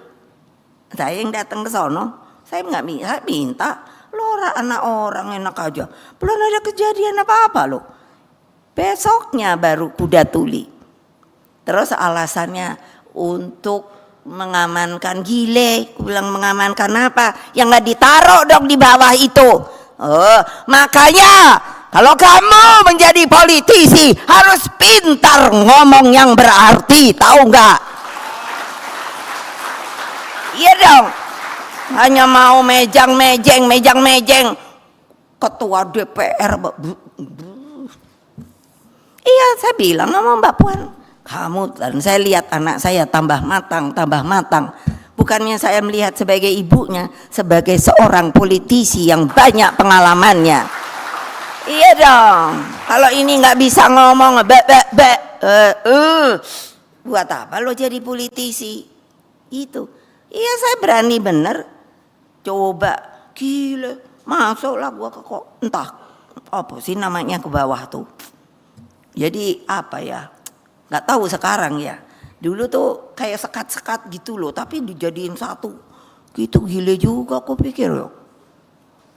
Saya yang datang ke sono, saya nggak minta. Lora anak orang enak aja. Belum ada kejadian apa-apa loh. Besoknya baru kuda tuli. Terus alasannya untuk mengamankan gile. Aku bilang mengamankan apa? Yang nggak ditaruh dong di bawah itu. Makanya kalau kamu menjadi politisi harus pintar ngomong yang berarti, tahu nggak? Iya dong. Hanya mau mejang-mejeng ketua DPR. Iya, saya bilang sama Mbak Puan, kamu, dan saya lihat anak saya tambah matang. Bukannya saya melihat sebagai ibunya, sebagai seorang politisi yang banyak pengalamannya. Iya dong. Kalau ini nggak bisa ngomong, buat apa lo jadi politisi? Itu. Iya, saya berani bener. Coba, gila, masuklah gua ke kok entah apa sih namanya ke bawah tuh. Jadi apa ya? Nggak tahu sekarang ya. Dulu tuh kayak sekat-sekat gitu loh, tapi dijadiin satu. Gitu gile juga aku pikir loh.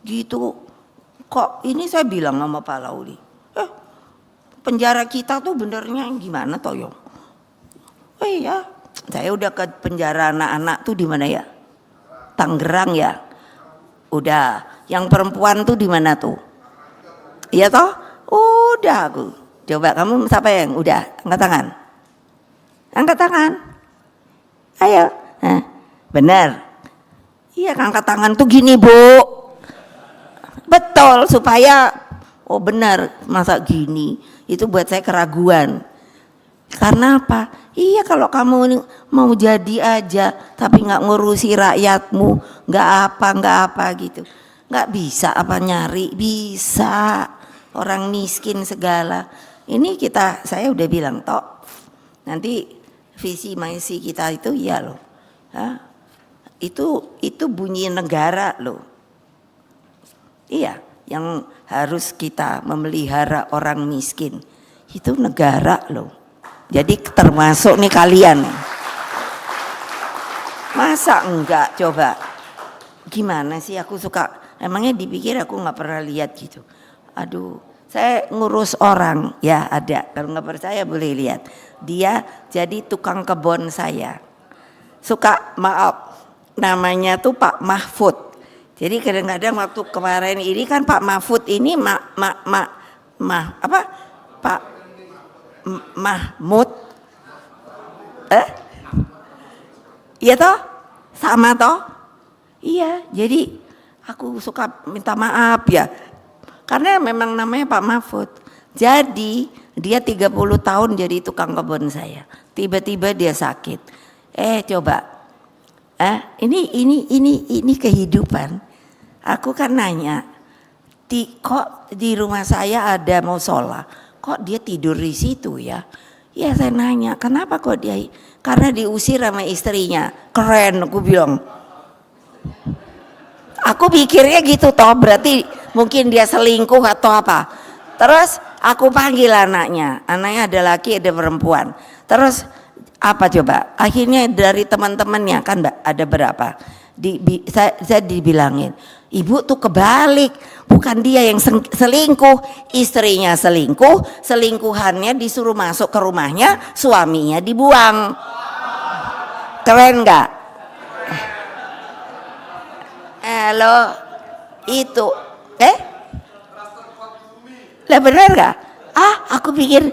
Gitu. Kok ini saya bilang sama Pak Lauli. Penjara kita tuh benernya gimana toh yo? Oh iya, saya udah ke penjara anak-anak tuh di mana ya? Tangerang ya. Udah. Yang perempuan tuh di mana tuh? Iya toh? Udah aku. Coba kamu siapa yang udah? Angkat tangan. Angkat tangan. Ayo. Nah, benar. Iya, angkat tangan tuh gini, Bu. Betul, supaya benar, masa gini. Itu buat saya keraguan. Karena apa? Iya, kalau kamu mau jadi aja tapi nggak ngurusi rakyatmu, nggak apa gitu, nggak bisa apa nyari, bisa orang miskin segala. Ini saya udah bilang nanti visi misi kita itu ya loh, itu bunyi negara loh. Iya, yang harus kita memelihara orang miskin itu negara loh. Jadi termasuk nih kalian. Masa enggak coba? Gimana sih, aku suka, emangnya dipikir aku nggak pernah lihat gitu. Aduh, saya ngurus orang ya ada. Kalau nggak percaya boleh lihat. Dia jadi tukang kebun saya. Suka, maaf, namanya tuh Pak Mahfud. Jadi kadang-kadang waktu kemarin ini kan Pak Mahfud ini Pak Mahmud, iya toh, sama toh, iya. Jadi aku suka minta maaf ya, karena memang namanya Pak Mahfud. Jadi dia 30 tahun jadi tukang kebun saya. Tiba-tiba dia sakit. Coba, ini kehidupan. Aku kan nanya, kok di rumah saya ada musola? Kok dia tidur di situ ya? Ya saya nanya, kenapa kok dia? Karena diusir sama istrinya. Keren, aku bilang. Aku pikirnya gitu toh, berarti mungkin dia selingkuh atau apa. Terus aku panggil anaknya ada laki ada perempuan. Terus apa coba? Akhirnya dari teman-temannya kan ada berapa? Saya dibilangin, ibu tuh kebalik, bukan dia yang selingkuh, istrinya selingkuh, selingkuhannya disuruh masuk ke rumahnya, suaminya dibuang. Keren nggak? Halo, itu, lah bener nggak? Aku pikir,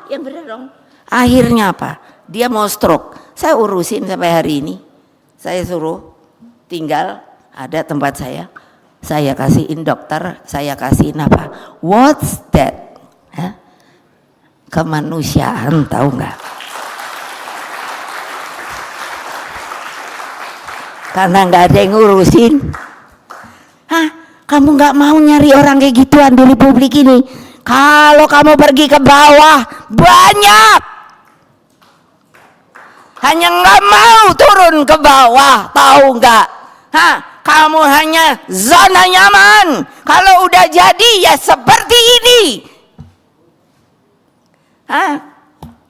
yang bener dong. Akhirnya apa? Dia mau stroke, saya urusin sampai hari ini, saya suruh tinggal ada tempat saya kasihin dokter, saya kasihin apa? What's that? Kemanusiaan, tahu nggak? karena nggak ada yang ngurusin. Hah, kamu nggak mau nyari orang kayak gituan di Republik ini? Kalau kamu pergi ke bawah banyak, hanya nggak mau turun ke bawah, tahu nggak? Hah, kamu hanya zona nyaman. Kalau udah jadi ya seperti ini. Hah,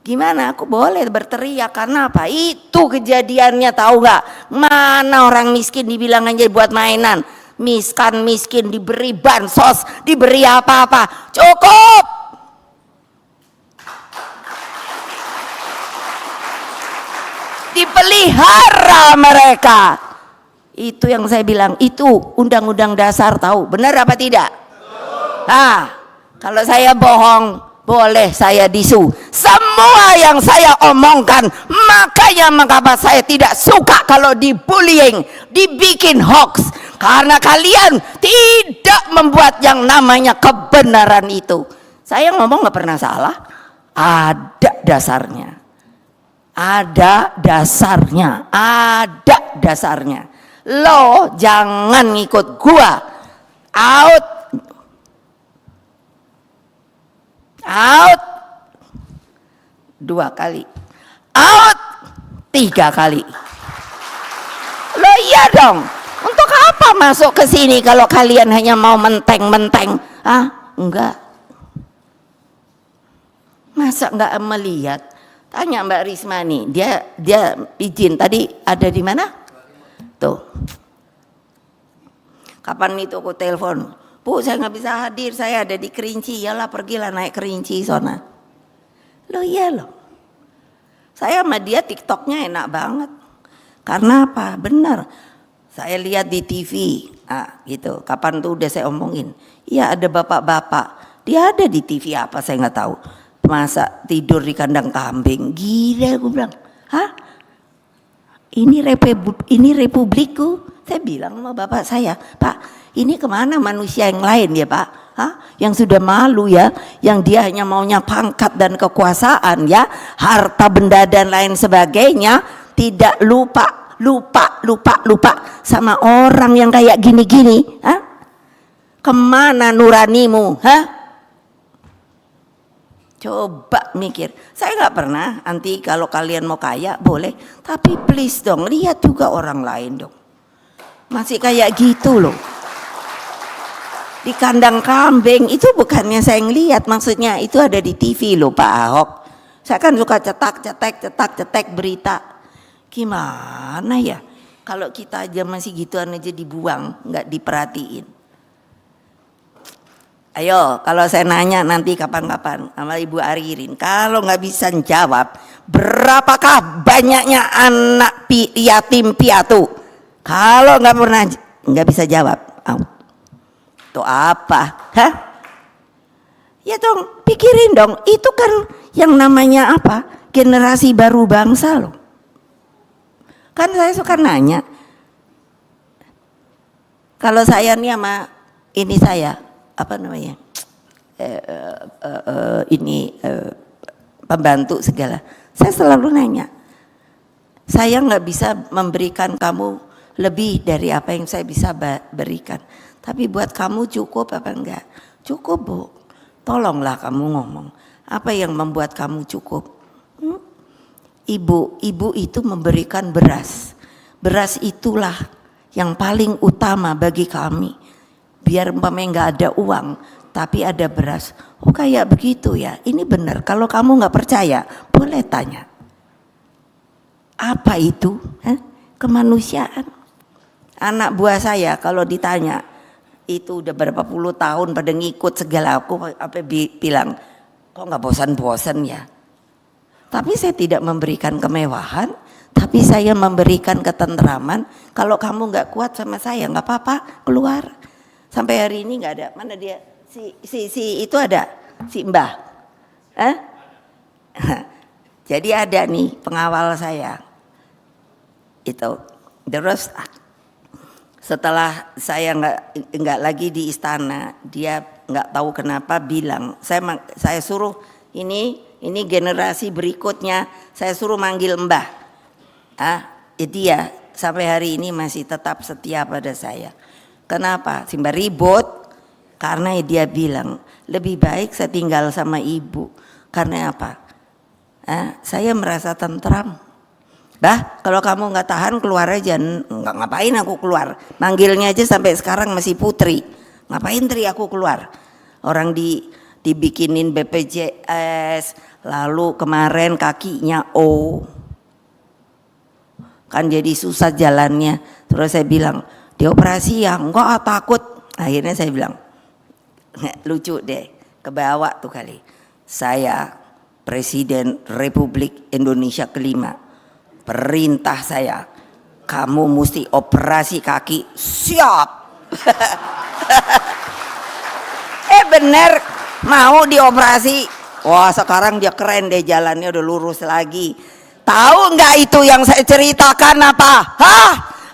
gimana? Aku boleh berteriak karena apa? Itu kejadiannya, tahu nggak? Mana orang miskin dibilang aja buat mainan. Miskin diberi bansos, diberi apa-apa, cukup. Dipelihara mereka. Itu yang saya bilang, itu undang-undang dasar, tahu benar apa tidak? Nah, kalau saya bohong boleh saya disu. Semua yang saya omongkan, makanya mengapa saya tidak suka kalau dibullying, dibikin hoax, karena kalian tidak membuat yang namanya kebenaran itu. Saya ngomong nggak pernah salah, ada dasarnya. Ada dasarnya, ada dasarnya. Lo jangan ngikut gua. Out. Out. 2 kali. Out 3 kali. Lo iya dong. Untuk apa masuk ke sini kalau kalian hanya mau menteng-menteng? Ah, enggak. Masa enggak melihat? Tanya Mbak Risma nih, dia izin tadi ada di mana? Tuh. Kapan itu aku telepon, Bu saya nggak bisa hadir, saya ada di Kerinci. Yalah pergilah naik Kerinci sana. Loh iya loh. Saya sama dia TikToknya enak banget. Karena apa? Benar. Saya lihat di TV, gitu. Kapan tuh udah saya omongin. Iya ada bapak-bapak. Dia ada di TV apa saya nggak tahu. Masa tidur di kandang kambing, gila gue bilang. Hah? Ini republikku. Saya bilang sama bapak saya, Pak, ini kemana manusia yang lain ya Pak? Hah? Yang sudah malu ya, yang dia hanya maunya pangkat dan kekuasaan ya, harta benda dan lain sebagainya, tidak lupa sama orang yang kayak gini-gini. Hah? Kemana nuranimu? Hah? Coba mikir, saya nggak pernah anti kalau kalian mau kaya boleh, tapi please dong lihat juga orang lain dong, masih kayak gitu loh. Di kandang kambing itu bukannya saya ngelihat, maksudnya itu ada di TV loh Pak Ahok. Saya kan suka cetak berita. Gimana ya kalau kita aja masih gituan aja dibuang, nggak diperhatiin. Ayo, kalau saya nanya nanti kapan-kapan sama Ibu Aririn, kalau nggak bisa jawab, berapakah banyaknya anak yatim piatu? Kalau nggak bisa jawab, itu apa? Hah? Ya dong, pikirin dong. Itu kan yang namanya apa? Generasi baru bangsa loh. Kan saya suka nanya, kalau saya nih sama ini saya. Apa namanya pembantu segala, saya selalu nanya, saya nggak bisa memberikan kamu lebih dari apa yang saya bisa berikan, tapi buat kamu cukup apa enggak? Cukup Bu, tolonglah kamu ngomong apa yang membuat kamu cukup. Ibu itu memberikan beras itulah yang paling utama bagi kami. Biar umpamanya nggak ada uang, tapi ada beras. Oh kayak begitu ya, ini benar. Kalau kamu nggak percaya, boleh tanya. Apa itu? Kemanusiaan. Anak buah saya kalau ditanya, itu udah berapa puluh tahun pada ngikut segala, aku apa bilang, kok nggak bosan-bosan ya? Tapi saya tidak memberikan kemewahan, tapi saya memberikan ketentraman. Kalau kamu nggak kuat sama saya, nggak apa-apa, keluar. Sampai hari ini nggak ada. Mana dia? Si itu ada, si Mbah. Jadi ada nih pengawal saya. Itu. Terus setelah saya nggak lagi di istana, dia nggak tahu kenapa bilang, saya suruh ini generasi berikutnya, saya suruh manggil Mbah. Dia sampai hari ini masih tetap setia pada saya. Kenapa? Simba ribut karena dia bilang lebih baik saya tinggal sama ibu. Karena apa? Saya merasa tentram. Kalau kamu nggak tahan keluar aja. Nggak, ngapain aku keluar? Manggilnya aja sampai sekarang masih Putri. Ngapain Tri aku keluar? Orang dibikinin BPJS, lalu kemarin kakinya O, kan jadi susah jalannya. Terus saya bilang dioperasi ya, enggak takut. Akhirnya saya bilang lucu deh, kebawa tuh kali. Saya Presiden Republik Indonesia kelima, perintah saya, kamu mesti operasi kaki. Siap. Bener, mau dioperasi. Wah, sekarang dia keren deh, jalannya udah lurus lagi. Tahu nggak itu yang saya ceritakan apa?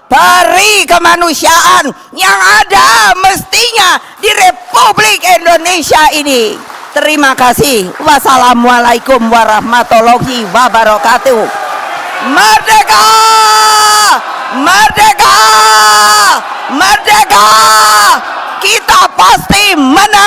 Peri kemanusiaan yang ada mestinya di Republik Indonesia ini. Terima kasih. Wassalamualaikum warahmatullahi wabarakatuh. Merdeka! Merdeka! Merdeka! Kita pasti menang.